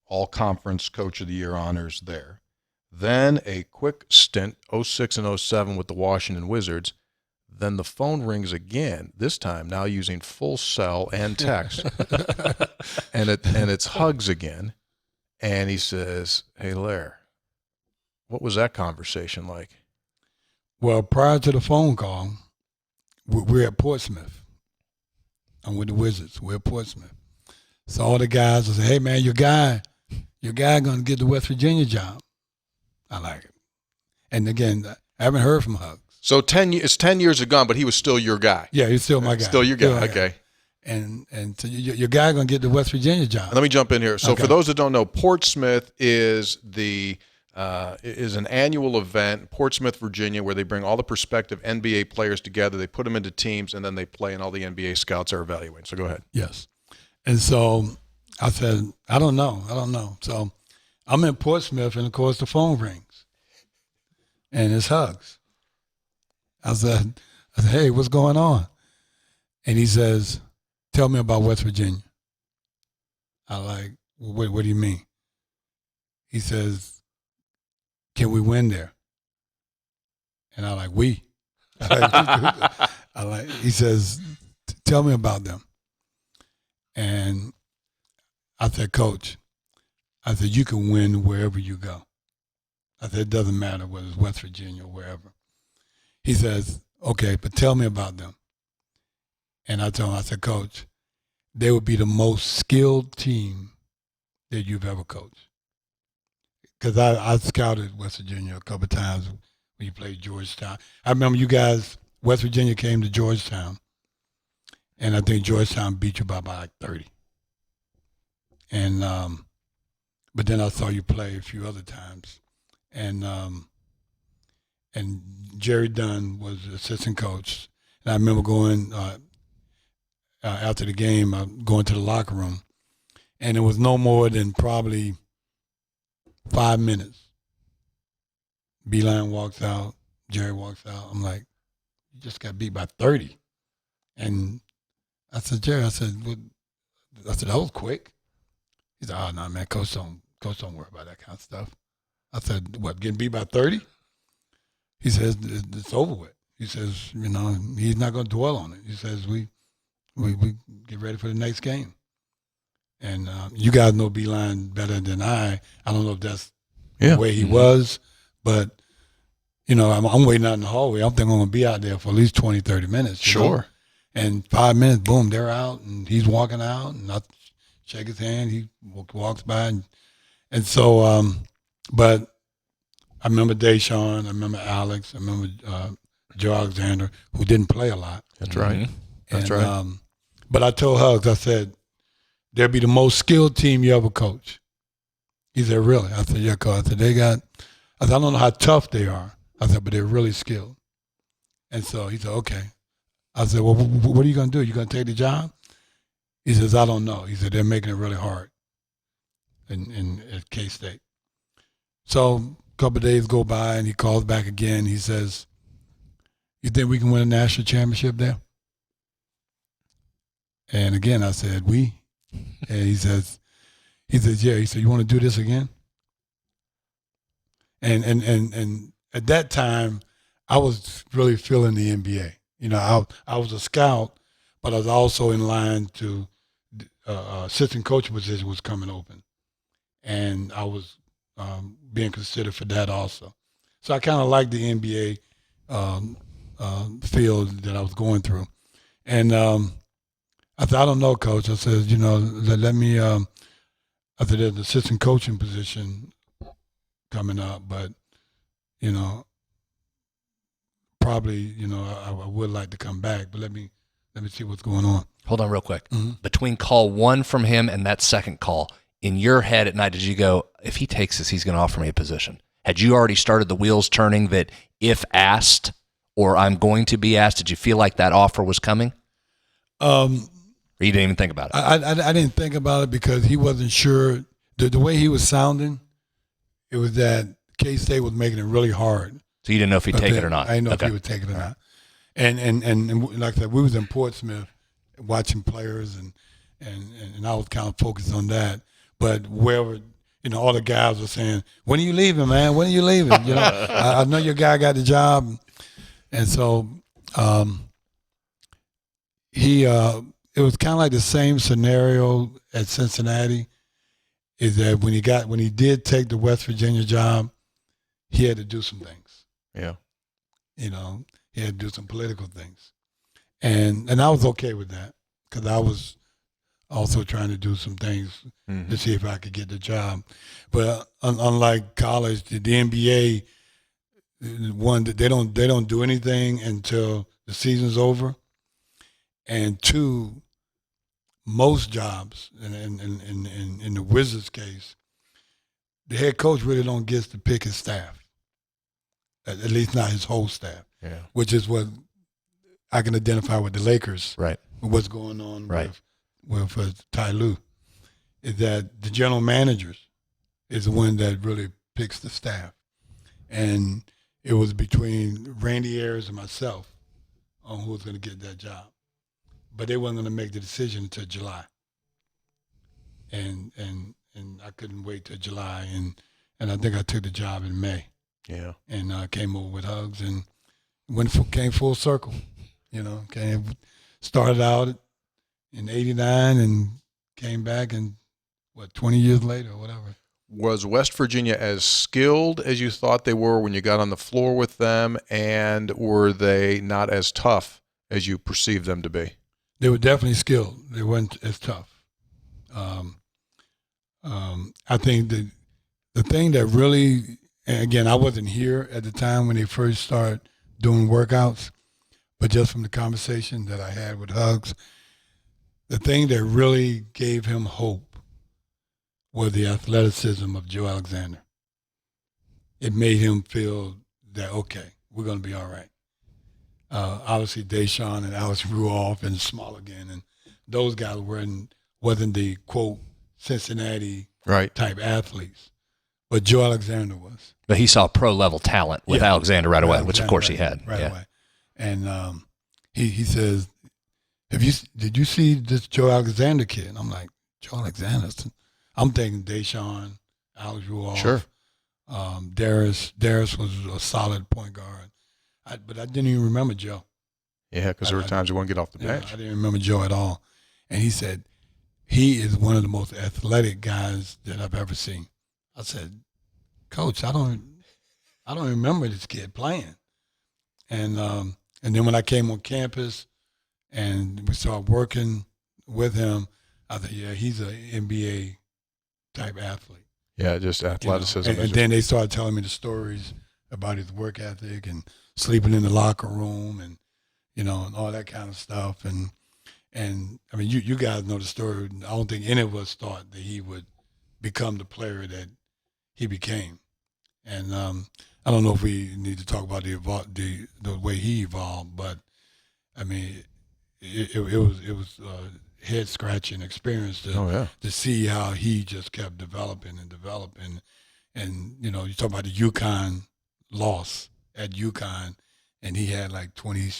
Speaker 1: all-conference coach of the year honors there. Then a quick stint, 06 and 07 with the Washington Wizards. Then the phone rings again, this time now using full cell and text. and it's Hugs again. And he says, "Hey, Lair, what was that conversation like?"
Speaker 2: Well, prior to the phone call, we're at Portsmouth. I'm with the Wizards. We're at Portsmouth. So all the guys will say, "Hey, man, your guy going to get the West Virginia job." I like it. And again, I haven't heard from Hugs.
Speaker 1: So 10 years have gone, but he was still your guy.
Speaker 2: Yeah, he's still my guy.
Speaker 1: Still your guy. Okay.
Speaker 2: And so your guy going to get the West Virginia job.
Speaker 1: Let me jump in here. So
Speaker 2: Okay.
Speaker 1: for those that don't know, Portsmouth is an annual event in Portsmouth, Virginia, where they bring all the prospective NBA players together. They put them into teams, and then they play, and all the NBA scouts are evaluating. So go ahead.
Speaker 2: Yes. And so I said, I don't know. So I'm in Portsmouth, and, of course, the phone rings. And it's Hugs. I said, "Hey, what's going on?" And he says, "Tell me about West Virginia." I like, what do you mean? He says, "Can we win there?" And I like, "We." He says, "Tell me about them." And I said, "Coach," I said, "you can win wherever you go." I said, "It doesn't matter whether it's West Virginia or wherever." He says, "Okay, but tell me about them." And I told him, I said, "Coach, they would be the most skilled team that you've ever coached." Because I scouted West Virginia a couple of times when you played Georgetown. I remember you guys, West Virginia came to Georgetown, and I think Georgetown beat you by about like 30. And but then I saw you play a few other times. And Jerry Dunn was the assistant coach. And I remember going after the game, going to the locker room, and it was no more than probably 5 minutes. Beeline walks out, Jerry walks out. I'm like, "You just got beat by 30. And I said, "Jerry," I said, "that was quick." He said, "Oh, no, man, coach don't worry about that kind of stuff." I said, "What, getting beat by 30? He says, "It's over with." He says, he's not going to dwell on it. He says, we get ready for the next game. And you guys know Beeline better than I. I don't know if that's the way he was, but, I'm waiting out in the hallway. I'm thinking I'm going to be out there for at least 20, 30 minutes.
Speaker 1: Sure.
Speaker 2: Know? And 5 minutes, boom, they're out, and he's walking out, and I shake his hand. He walks by. And so, but I remember Deshaun, I remember Alex, I remember Joe Alexander, who didn't play a lot.
Speaker 1: That's right. That's right.
Speaker 2: But I told Hugs, I said, "They'll be the most skilled team you ever coach." He said, "Really?" I said, "Yeah, Coach." I said, I don't know how tough they are. I said, "But they're really skilled." And so he said, "Okay." I said, "Well, what are you going to do? You going to take the job?" He says, "I don't know." He said, "They're making it really hard at K-State." So a couple of days go by, and he calls back again. He says, "You think we can win a national championship there?" And again, I said, "We." And he says, "Yeah." He said, "You want to do this again?" And at that time, I was really feeling the NBA. I was a scout, but I was also in line to assistant coach position was coming open, and I was being considered for that also. So I kind of liked the NBA field that I was going through, and I said, "I don't know, Coach." I said, let me. I said, "There's an assistant coaching position coming up, but probably I would like to come back, but let me see what's going on."
Speaker 3: Hold on real quick.
Speaker 2: Mm-hmm.
Speaker 3: Between call one from him and that second call, in your head at night, did you go, if he takes this, he's going to offer me a position? Had you already started the wheels turning that if asked or I'm going to be asked, did you feel like that offer was coming? Or you didn't even think about it?
Speaker 2: I didn't think about it because he wasn't sure. The way he was sounding, it was that K-State was making it really hard.
Speaker 3: So you didn't know if he'd take it or not?
Speaker 2: I didn't know if he would take it or not. And like I said, we was in Portsmouth watching players, and I was kind of focused on that. But wherever, all the guys were saying, "When are you leaving, man? When are you leaving?" I know your guy got the job. And so it was kind of like the same scenario at Cincinnati. is that when he did take the West Virginia job, he had to do some things.
Speaker 1: Yeah.
Speaker 2: You know, he had to do some political things. And I was okay with that because I was also trying to do some things to see if I could get the job. But unlike college, the NBA, one, they don't do anything until the season's over. And two, most jobs, in the Wizards case, the head coach really don't get to pick his staff, at least not his whole staff, which is what I can identify with the Lakers,
Speaker 3: right?
Speaker 2: What's going on
Speaker 3: right.
Speaker 2: with Ty Lue, is that the general managers is the one that really picks the staff. And it was between Randy Ayers and myself on who was going to get that job. But they weren't going to make the decision until July. And I couldn't wait till July. And I think I took the job in May.
Speaker 1: Yeah.
Speaker 2: And came over with Hugs and came full circle. You know, started out in '89 and came back and 20 years later or whatever.
Speaker 1: Was West Virginia as skilled as you thought they were when you got on the floor with them, and were they not as tough as you perceived them to be?
Speaker 2: They were definitely skilled. They weren't as tough. I think that the thing that really, and again, I wasn't here at the time when they first started doing workouts, but just from the conversation that I had with Hugs, the thing that really gave him hope was the athleticism of Joe Alexander. It made him feel that, okay, we're going to be all right. Obviously, Deshaun and Alex Ruoff and Smolligan and those guys wasn't the, quote, Cincinnati type athletes. But Joe Alexander was.
Speaker 3: But he saw pro-level talent with Alexander right away, which, of course, he had.
Speaker 2: Right away. And he says, did you see this Joe Alexander kid? And I'm like, Joe Alexander? I'm thinking Deshaun, Alex Ruoff.
Speaker 1: Sure.
Speaker 2: Darius was a solid point guard. But I didn't even remember Joe.
Speaker 1: Yeah, because there were times you wouldn't get off the bench.
Speaker 2: I didn't remember Joe at all. And he said, he is one of the most athletic guys that I've ever seen. I said, Coach, I don't remember this kid playing. And then when I came on campus and we started working with him, I thought, yeah, he's an NBA type athlete.
Speaker 1: Yeah, just athleticism.
Speaker 2: You know? And then they started telling me the stories about his work ethic and sleeping in the locker room and, you know, and all that kind of stuff. And I mean, you guys know the story. I don't think any of us thought that he would become the player that he became. And I don't know if we need to talk about the way he evolved, but I mean, it was a head scratching experience to see how he just kept developing. And you know, you talk about the UConn loss at UConn, and he had like 20,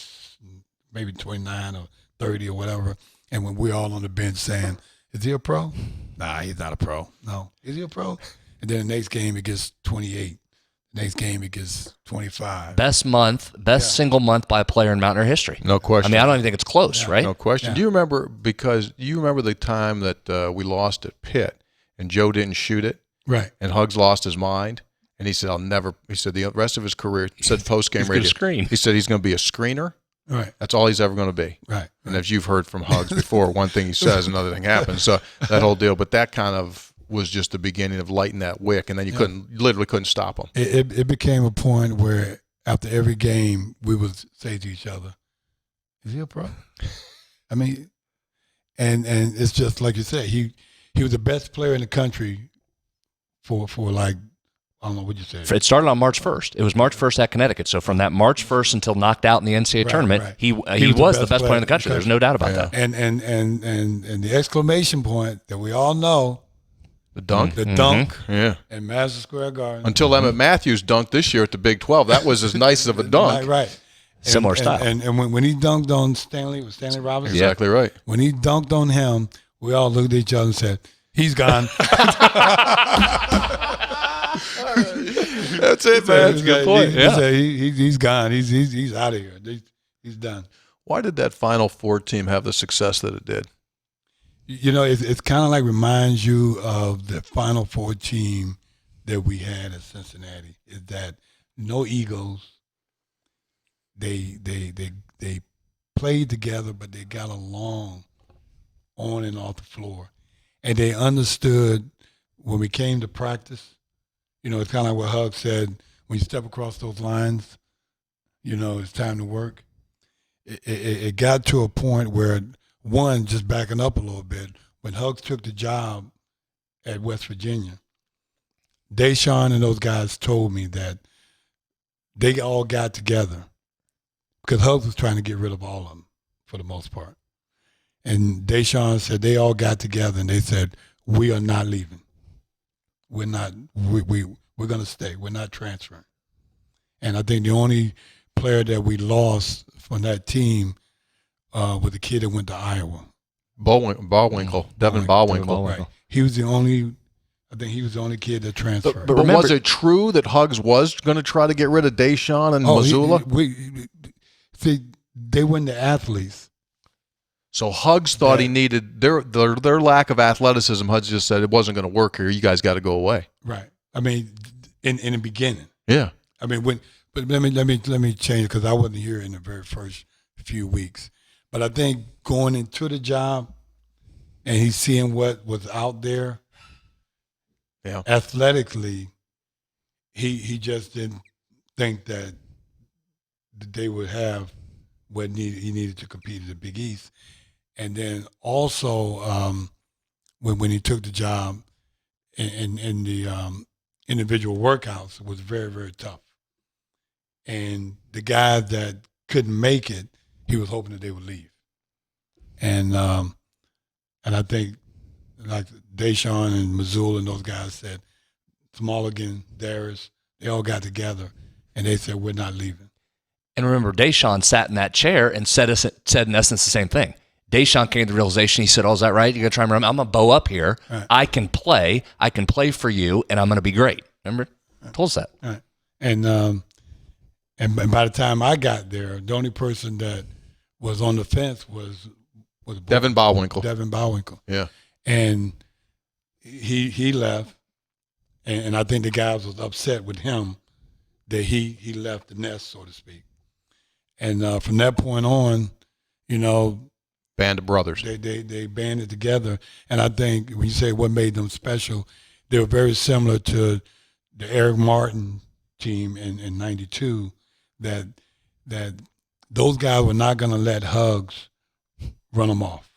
Speaker 2: maybe 29 or 30 or whatever. And when we're all on the bench saying, "Is he a pro?" Nah, he's not a pro. No, is he a pro? And then the next game he gets 28. Next game, he gets 25.
Speaker 3: Best single month by a player in Mountaineer history.
Speaker 1: No question.
Speaker 3: I mean, I don't even think it's close, right?
Speaker 1: No question. Yeah. Do you remember the time that we lost at Pitt and Joe didn't shoot it?
Speaker 2: Right.
Speaker 1: And Hugs lost his mind. And he said, he said the rest of his career, said post-game radio,
Speaker 3: screen.
Speaker 1: He said he's going to be a screener.
Speaker 2: Right.
Speaker 1: That's all he's ever going to be.
Speaker 2: Right.
Speaker 1: And as you've heard from Hugs before, one thing he says, another thing happens. So that whole deal. But that kind of was just the beginning of lighting that wick, and then you literally couldn't stop him.
Speaker 2: It became a point where after every game we would say to each other, "Is he a pro?" I mean, and it's just like you said, he was the best player in the country for like, I don't know what you said.
Speaker 3: It started on March 1st. It was March 1st at Connecticut. So from that March 1st until knocked out in the NCAA tournament, he was the best player in the country. There's no doubt about that.
Speaker 2: And the exclamation point that we all know.
Speaker 1: The dunk.
Speaker 2: The dunk.
Speaker 1: Yeah.
Speaker 2: And Madison Square Garden.
Speaker 1: Until Emmett Matthews dunked this year at the Big 12. That was as nice of a dunk.
Speaker 2: Right.
Speaker 3: Similar style.
Speaker 2: And when he dunked on Stanley Robinson?
Speaker 1: Exactly right.
Speaker 2: When he dunked on him, we all looked at each other and said, "He's gone."
Speaker 1: That's it, man. That's a good point.
Speaker 2: He's gone. He's out of here. He's done.
Speaker 1: Why did that Final Four team have the success that it did?
Speaker 2: It's kind of like reminds you of the Final Four team that we had at Cincinnati. Is that no egos? They played together, but they got along on and off the floor, and they understood when we came to practice. It's kind of like what Hug said: when you step across those lines, it's time to work. It got to a point where, one, just backing up a little bit, when Hugs took the job at West Virginia, Deshaun and those guys told me that they all got together because Hugs was trying to get rid of all of them for the most part. And Deshaun said they all got together and they said, we are not leaving. We're not. We're going to stay. We're not transferring. And I think the only player that we lost from that team was the kid that went to Iowa.
Speaker 1: Ballwinkle, Devin Ballwinkle.
Speaker 2: Right. He was the only. I think he was the only kid that transferred.
Speaker 1: But was it true that Huggs was going to try to get rid of Deshaun and Missoula?
Speaker 2: See, they weren't the athletes.
Speaker 1: So Huggs thought he needed their lack of athleticism. Huggs just said it wasn't going to work here. You guys got to go away.
Speaker 2: Right. I mean, in the beginning.
Speaker 1: Yeah.
Speaker 2: I mean, but let me change because I wasn't here in the very first few weeks. But I think going into the job and he's seeing what was out there.
Speaker 1: Yeah.
Speaker 2: Athletically, he just didn't think that they would have what he needed to compete at the Big East. And then also when he took the job in the individual workouts, it was very, very tough. And the guys that couldn't make it, he was hoping that they would leave. And I think like Deshaun and Missoula and those guys said, Smolligan, Darius, they all got together and they said, we're not leaving.
Speaker 3: And remember, Deshaun sat in that chair and said in essence the same thing. Deshaun came to the realization, he said, oh, is that right? You're going to try and remember, I'm going to bow up here. Right. I can play for you, and I'm going to be great. Remember? Right. Told us that.
Speaker 2: Right. And by the time I got there, the only person that was on the fence was
Speaker 1: Devin Ballwinkle.
Speaker 2: Devin Ballwinkle.
Speaker 1: Yeah.
Speaker 2: And he left, and I think the guys was upset with him that he left the nest, so to speak. And from that point on,
Speaker 1: band of brothers.
Speaker 2: They banded together, and I think when you say what made them special, they were very similar to the Eric Martin team in '92. That those guys were not going to let Huggs run them off.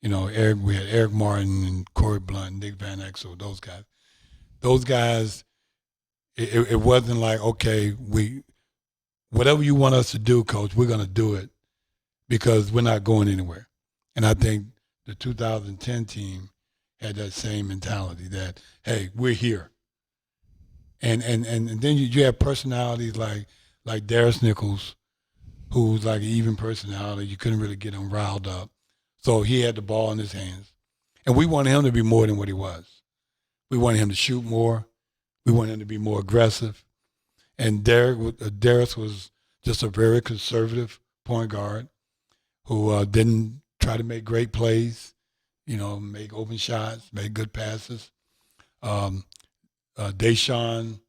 Speaker 2: We had Eric Martin and Corey Blunt, Nick Van Exel, those guys. Those guys, it wasn't like, okay, whatever you want us to do, Coach, we're going to do it because we're not going anywhere. And I think the 2010 team had that same mentality that, hey, we're here. And then you have personalities like Darius Nichols, who's like an even personality. You couldn't really get him riled up. So he had the ball in his hands. And we wanted him to be more than what he was. We wanted him to shoot more. We wanted him to be more aggressive. And Darius was just a very conservative point guard who didn't try to make great plays, make open shots, make good passes. Deshaun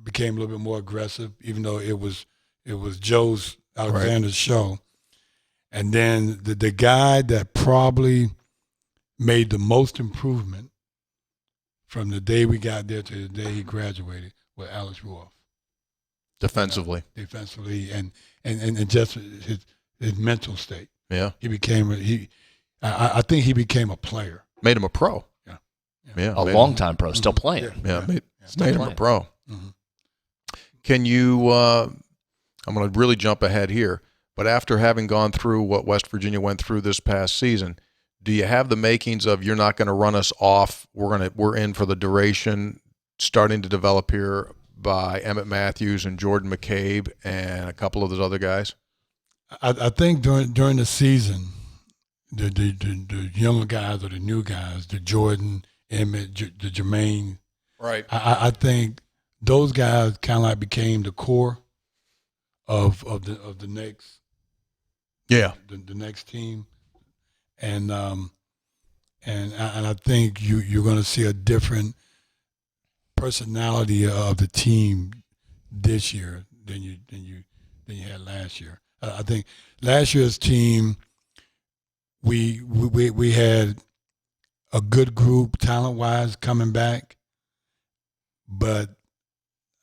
Speaker 2: became a little bit more aggressive, even though it was Joe's Alexander's show. And then the guy that probably made the most improvement from the day we got there to the day he graduated was Alex Ruoff.
Speaker 1: Defensively,
Speaker 2: and just his mental state.
Speaker 1: Yeah,
Speaker 2: I think he became a player.
Speaker 1: Made him a pro.
Speaker 2: Yeah,
Speaker 3: a long-time pro, still playing.
Speaker 1: Made him a pro.
Speaker 2: Mm-hmm.
Speaker 1: Can you? I'm going to really jump ahead here, but after having gone through what West Virginia went through this past season, do you have the makings of you're not going to run us off? We're in for the duration, starting to develop here by Emmett Matthews and Jordan McCabe and a couple of those other guys?
Speaker 2: I think during the season, the younger guys or the new guys, the Jordan, Emmett, the Jermaine,
Speaker 1: right?
Speaker 2: I think those guys kind of like became the core of the next,
Speaker 1: the
Speaker 2: next team, and I think you're going to see a different personality of the team this year than you had last year. I think last year's team, we had a good group talent-wise coming back, but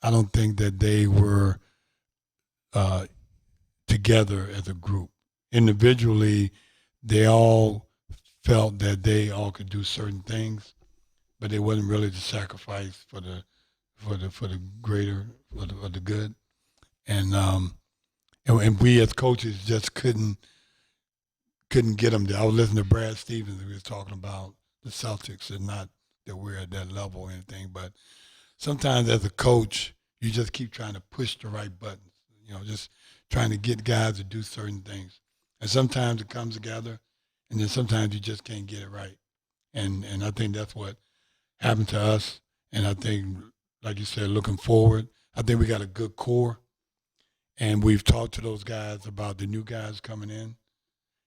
Speaker 2: I don't think that they were together as a group. Individually, they all felt that they all could do certain things, but they wasn't really the sacrifice for the greater for the good, and we as coaches just couldn't get them there. I was listening to Brad Stevens, and he was talking about the Celtics, and not that we're at that level or anything, but sometimes as a coach, you just keep trying to push the right buttons, just trying to get guys to do certain things. And sometimes it comes together, and then sometimes you just can't get it right. And I think that's what happened to us. And I think, like you said, looking forward, I think we got a good core. And we've talked to those guys about the new guys coming in.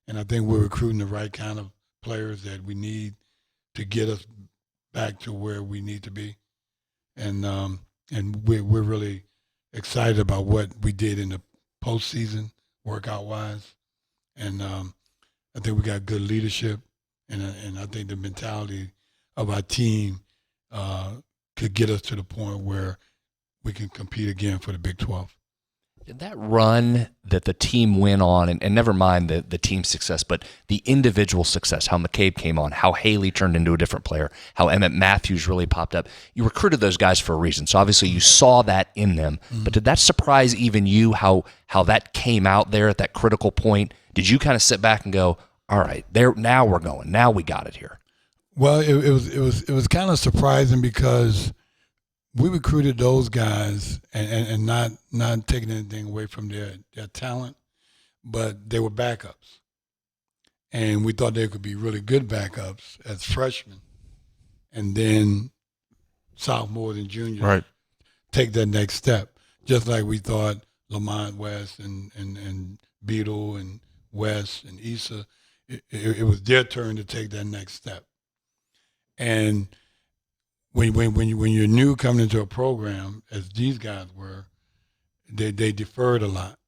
Speaker 2: And I think we're recruiting the right kind of players that we need to get us back to where we need to be. And we're really excited about what we did in the postseason, workout-wise. And I think we got good leadership, and I think the mentality of our team could get us to the point where we can compete again for the Big 12.
Speaker 3: Did that run that the team went on, and never mind the team success, but the individual success, how McCabe came on, how Haley turned into a different player, how Emmett Matthews really popped up. You recruited those guys for a reason, so obviously you saw that in them. Mm-hmm. But did that surprise even you, how that came out there at that critical point? Did you kind of sit back and go, all right, now we're going, now we got it here?
Speaker 2: Well, it was kind of surprising because we recruited those guys and not taking anything away from their talent, but they were backups. And we thought they could be really good backups as freshmen. And then sophomores and juniors take that next step. Just like we thought Lamont West and Beadle and West and Issa, it was their turn to take that next step. And when you're new coming into a program, as these guys were, they deferred a lot,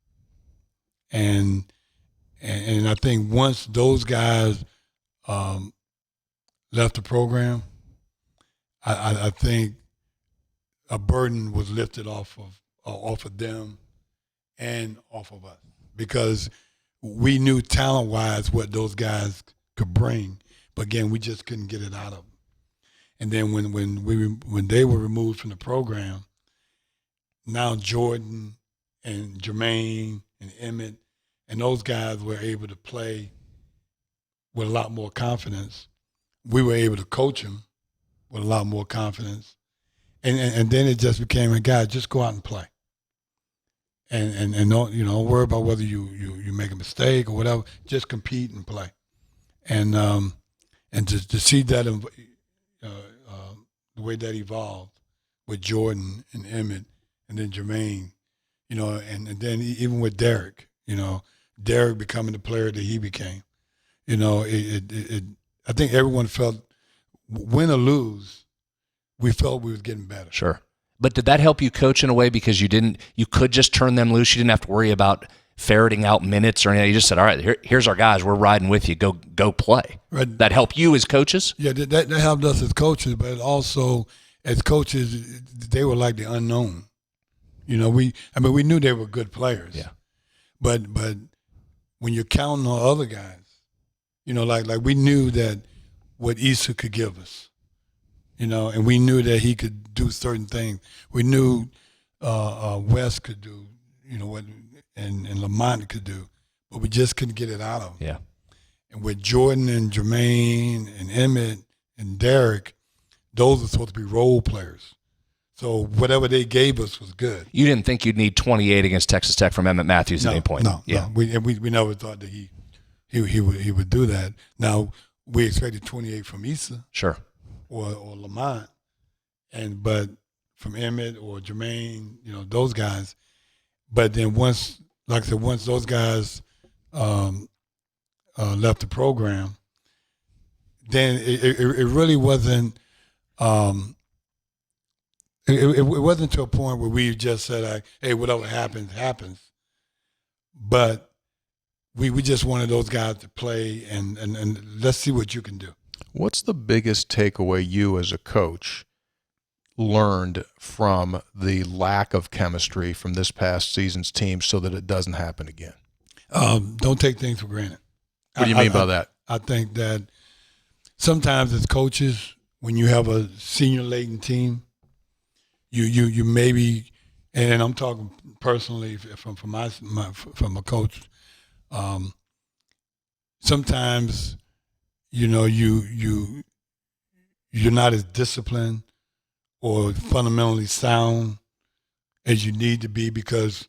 Speaker 2: and I think once those guys left the program, I think a burden was lifted off of them and off of us, because we knew talent-wise what those guys could bring, but again, we just couldn't get it out of them. And then when they were removed from the program, now Jordan and Jermaine and Emmett and those guys were able to play with a lot more confidence. We were able to coach them with a lot more confidence. And then it just became a guy, just go out and play. And don't worry about whether you make a mistake or whatever. Just compete and play. And to see that the way that evolved with Jordan and Emmett and then Jermaine, and then even with Derek, Derek becoming the player that he became, I think everyone felt, win or lose, we felt we was getting better.
Speaker 3: Sure. But did that help you coach in a way, because you could just turn them loose? You didn't have to worry about ferreting out minutes or anything. You just said, all right, here's our guys. We're riding with you. Go play. Right. That helped you as coaches?
Speaker 2: Yeah, that helped us as coaches, but also as coaches, they were like the unknown. We knew they were good players.
Speaker 3: Yeah.
Speaker 2: But when you're counting on other guys, like we knew that what Issa could give us, and we knew that he could do certain things. We knew West could do, what and Lamont could do, but we just couldn't get it out of him.
Speaker 3: Yeah.
Speaker 2: And with Jordan and Jermaine and Emmett and Derek, those are supposed to be role players. So whatever they gave us was good.
Speaker 3: You didn't think you'd need 28 against Texas Tech from Emmett Matthews at any point?
Speaker 2: No. We never thought that he would do that. Now, we expected 28 from Issa.
Speaker 3: Sure.
Speaker 2: Or Lamont, but from Emmett or Jermaine, those guys. But then once those guys left the program, then it really wasn't. It wasn't to a point where we just said, like, "Hey, whatever happens, happens." But we just wanted those guys to play and let's see what you can do.
Speaker 1: What's the biggest takeaway you as a coach learned from the lack of chemistry from this past season's team so that it doesn't happen again?
Speaker 2: Don't take things for granted.
Speaker 1: What do you mean by that?
Speaker 2: I think that sometimes as coaches, when you have a senior-laden team, you maybe, and I'm talking personally from a coach. Sometimes, you're not as disciplined or fundamentally sound as you need to be because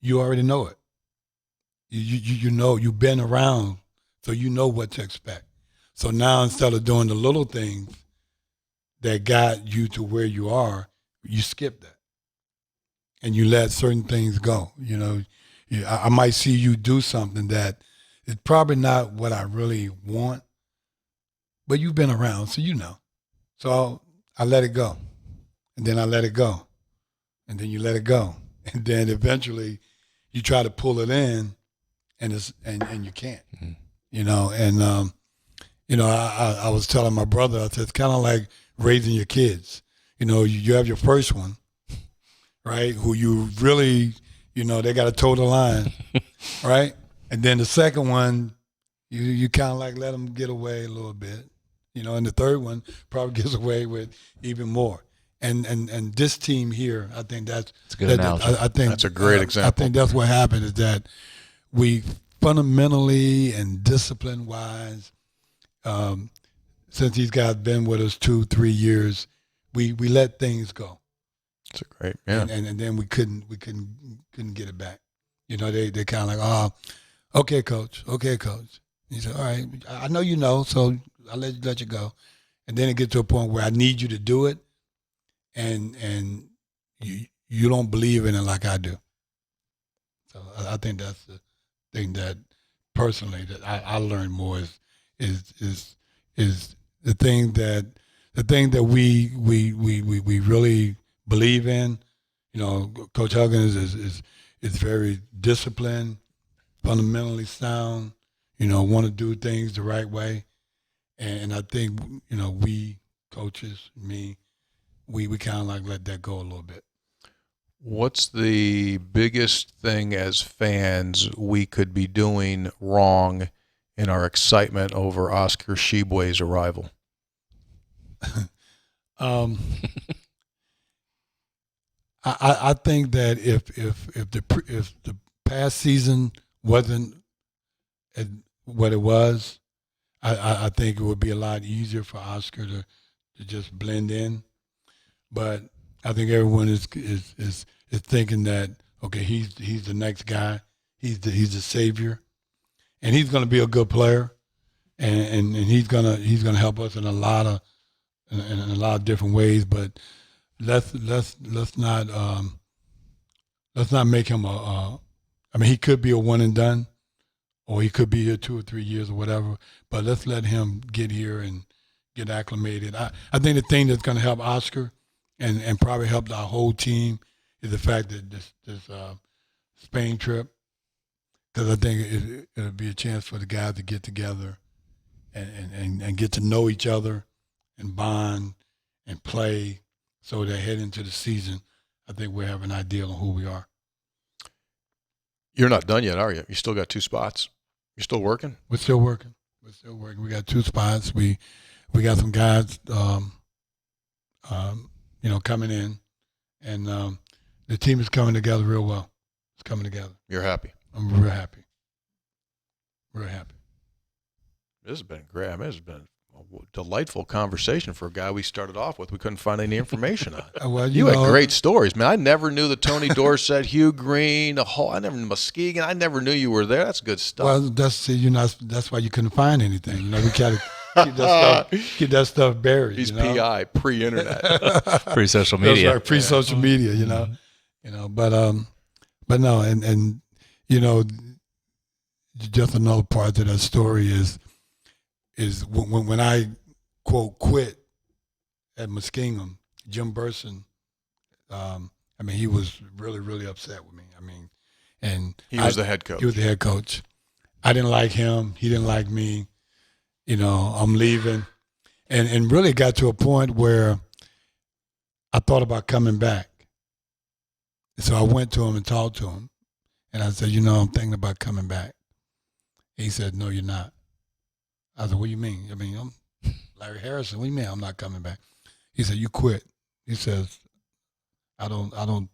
Speaker 2: you already know it. You know, you've been around, so you know what to expect. So now instead of doing the little things that got you to where you are, you skip that. And you let certain things go. I might see you do something that is probably not what I really want, but you've been around, so you know. So I let it go. And then I let it go. And then you let it go. And then eventually you try to pull it in and you can't. Mm-hmm. I was telling my brother, I said, it's kind of like raising your kids. You have your first one, right, who you really, they got to toe the line, right? And then the second one, you kind of like let them get away a little bit, and the third one probably gets away with even more. And this team here, I think that's a good analogy. I think
Speaker 1: that's a great example.
Speaker 2: I think that's what happened is that we fundamentally and discipline-wise, since these guys been with us 2-3 years, we let things go.
Speaker 1: That's a great, yeah.
Speaker 2: And then we couldn't get it back. They kind of like, okay, coach. He said, all right, I know you know, so I'll let you go. And then it gets to a point where I need you to do it, and you don't believe in it like I do. So I think that's the thing that personally that I learned more is the thing that we really believe in. Coach Huggins is very disciplined, fundamentally sound. Want to do things the right way, and I think we coaches, me, we kind of like let that go a little bit.
Speaker 1: What's the biggest thing as fans we could be doing wrong in our excitement over Oscar Tshiebwe's arrival?
Speaker 2: I think that if the past season wasn't what it was, I think it would be a lot easier for Oscar to just blend in. But I think everyone is thinking that, okay, he's the next guy, he's the savior, and he's going to be a good player, and he's gonna help us in a lot of different ways. But let's not make him he could be a one and done, or he could be here 2 or 3 years or whatever. But let's let him get here and get acclimated. I think the thing that's going to help Oscar and probably help our whole team is the fact that this Spain trip, because I think it'll be a chance for the guys to get together and get to know each other and bond and play, so that head into the season, I think we have an idea on who we are.
Speaker 1: You're not done yet, are you? You still got 2 spots. You're still working?
Speaker 2: We're still working. We got 2 spots. We got some guys, coming in, and the team is coming together real well. It's coming together.
Speaker 1: You're happy?
Speaker 2: I'm real happy. Real happy.
Speaker 1: This has been great. This has been a delightful conversation for a guy we started off with. We couldn't find any information on.
Speaker 2: Well,
Speaker 1: you had great stories, man. I never knew that Tony Dorsett, Hugh Green, I never knew Muskegon. I never knew you were there. That's good stuff.
Speaker 2: Well, that's why you couldn't find anything. We gotta keep that stuff buried.
Speaker 1: He's PI, pre-internet,
Speaker 3: pre-social media.
Speaker 2: That's right, pre-social media. But no, and just another part to that story is is when I, quote, quit at Muskingum, Jim Burson, he was really, really upset with me. And
Speaker 1: he was the head coach.
Speaker 2: He was the head coach. I didn't like him. He didn't like me. I'm leaving. And really got to a point where I thought about coming back. So I went to him and talked to him. And I said, I'm thinking about coming back. He said, no, you're not. I said, what do you mean? I'm Larry Harrison. What do you mean I'm not coming back? He said, you quit. He says, I don't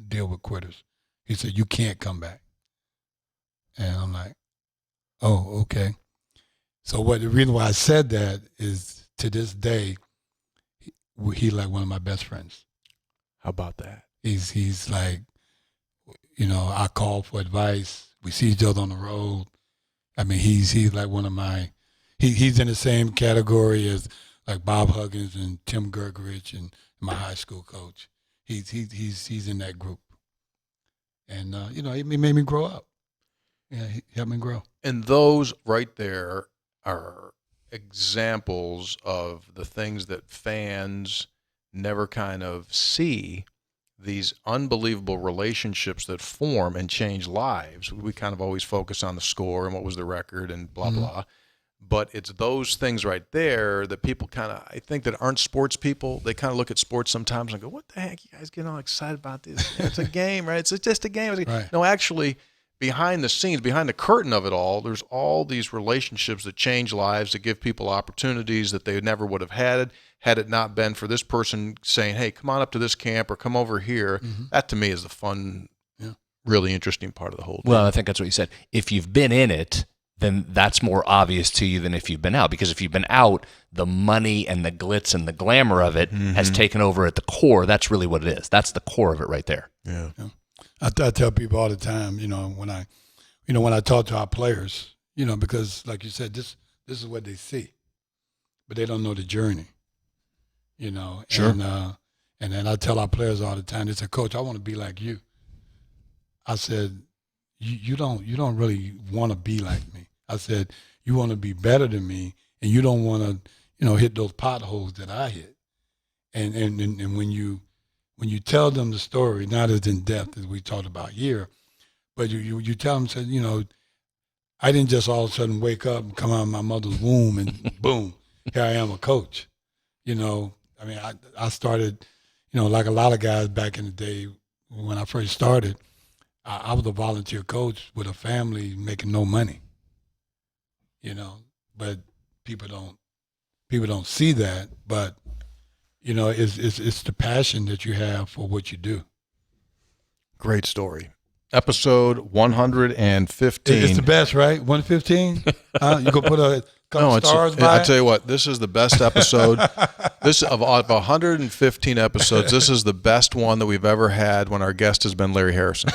Speaker 2: deal with quitters. He said, you can't come back. And I'm like, oh, okay. So the reason why I said that is to this day, he's like one of my best friends.
Speaker 1: How about that?
Speaker 2: He's like, I call for advice. We see each other on the road. He's like one of my, he's in the same category as like Bob Huggins and Tim Gergerich and my high school coach. He's in that group. And, he made me grow up. Yeah, he helped me grow.
Speaker 1: And those right there are examples of the things that fans never kind of see, these unbelievable relationships that form and change lives. We kind of always focus on the score and what was the record and blah, blah. But it's those things right there that people kind of, I think that aren't sports people, they kind of look at sports sometimes and go, what the heck, you guys getting all excited about this? It's a game, right? It's just a game.
Speaker 2: Right.
Speaker 1: No, actually, behind the scenes, behind the curtain of it all, there's all these relationships that change lives, that give people opportunities that they never would have had it not been for this person saying, hey, come on up to this camp or come over here. That to me is the fun, really interesting part of the whole thing.
Speaker 3: Well, I think that's what you said. If you've been in it, then that's more obvious to you than if you've been out. Because if you've been out, the money and the glitz and the glamour of it has taken over at the core. That's really what it is. That's the core of it right there.
Speaker 1: Yeah.
Speaker 2: I tell people all the time, when I talk to our players, because like you said, this is what they see, but they don't know the journey,
Speaker 1: Sure.
Speaker 2: And then I tell our players all the time, they say, Coach, I want to be like you. I said, you don't really want to be like me. I said, you want to be better than me, and you don't want to, hit those potholes that I hit. And when you tell them the story, not as in depth as we talked about here, but you tell them, said, I didn't just all of a sudden wake up and come out of my mother's womb and boom, here I am a coach. I started, like a lot of guys back in the day when I first started, I was a volunteer coach with a family making no money, but people don't see that, but it's the passion that you have for what you do.
Speaker 1: Great story. Episode 115.
Speaker 2: It's the best, right? 115? You go put a couple stars by
Speaker 1: I tell you what, this is the best episode. This of 115 episodes, this is the best one that we've ever had when our guest has been Larry Harrison.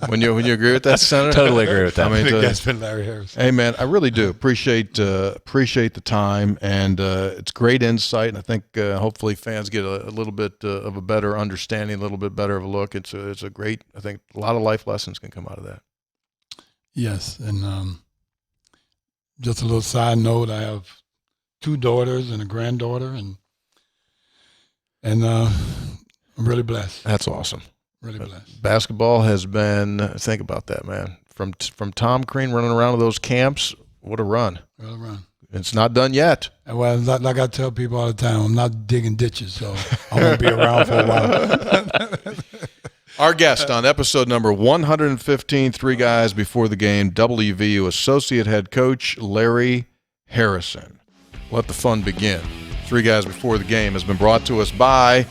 Speaker 1: When you agree with that, Senator?
Speaker 3: Totally agree with that.
Speaker 2: The guest been Larry Harrison.
Speaker 1: Hey, man, I really do appreciate the time, and it's great insight, and I think hopefully fans get a little bit of a better understanding, a little bit better of a look. It's a great, I think a lot of life lessons can come out of that.
Speaker 2: Yes, and just a little side note, I have 2 daughters and a granddaughter, and I'm really blessed.
Speaker 1: That's awesome.
Speaker 2: Really blessed.
Speaker 1: Basketball has been, think about that, man. From Tom Crean running around to those camps, what a run.
Speaker 2: What a run.
Speaker 1: It's not done yet.
Speaker 2: Well, like I tell people all the time, I'm not digging ditches, so I won't be around for a while.
Speaker 1: Our guest on episode number 115, 3 Guys Before the Game, WVU Associate Head Coach Larry Harrison. Let the fun begin. 3 Guys Before the Game has been brought to us by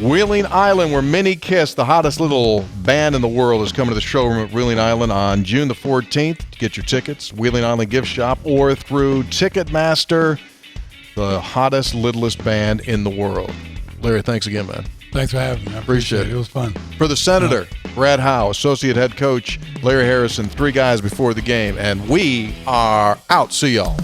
Speaker 1: Wheeling Island, where Minnie Kiss, the hottest little band in the world, is coming to the showroom at Wheeling Island on June the 14th. To get your tickets, Wheeling Island Gift Shop, or through Ticketmaster, the hottest, littlest band in the world. Larry, thanks again, man.
Speaker 2: Thanks for having me. I appreciate it. It was fun.
Speaker 1: For the Senator, Brad Howe, Associate Head Coach Larry Harrison, 3 Guys Before the Game, and we are out. See y'all.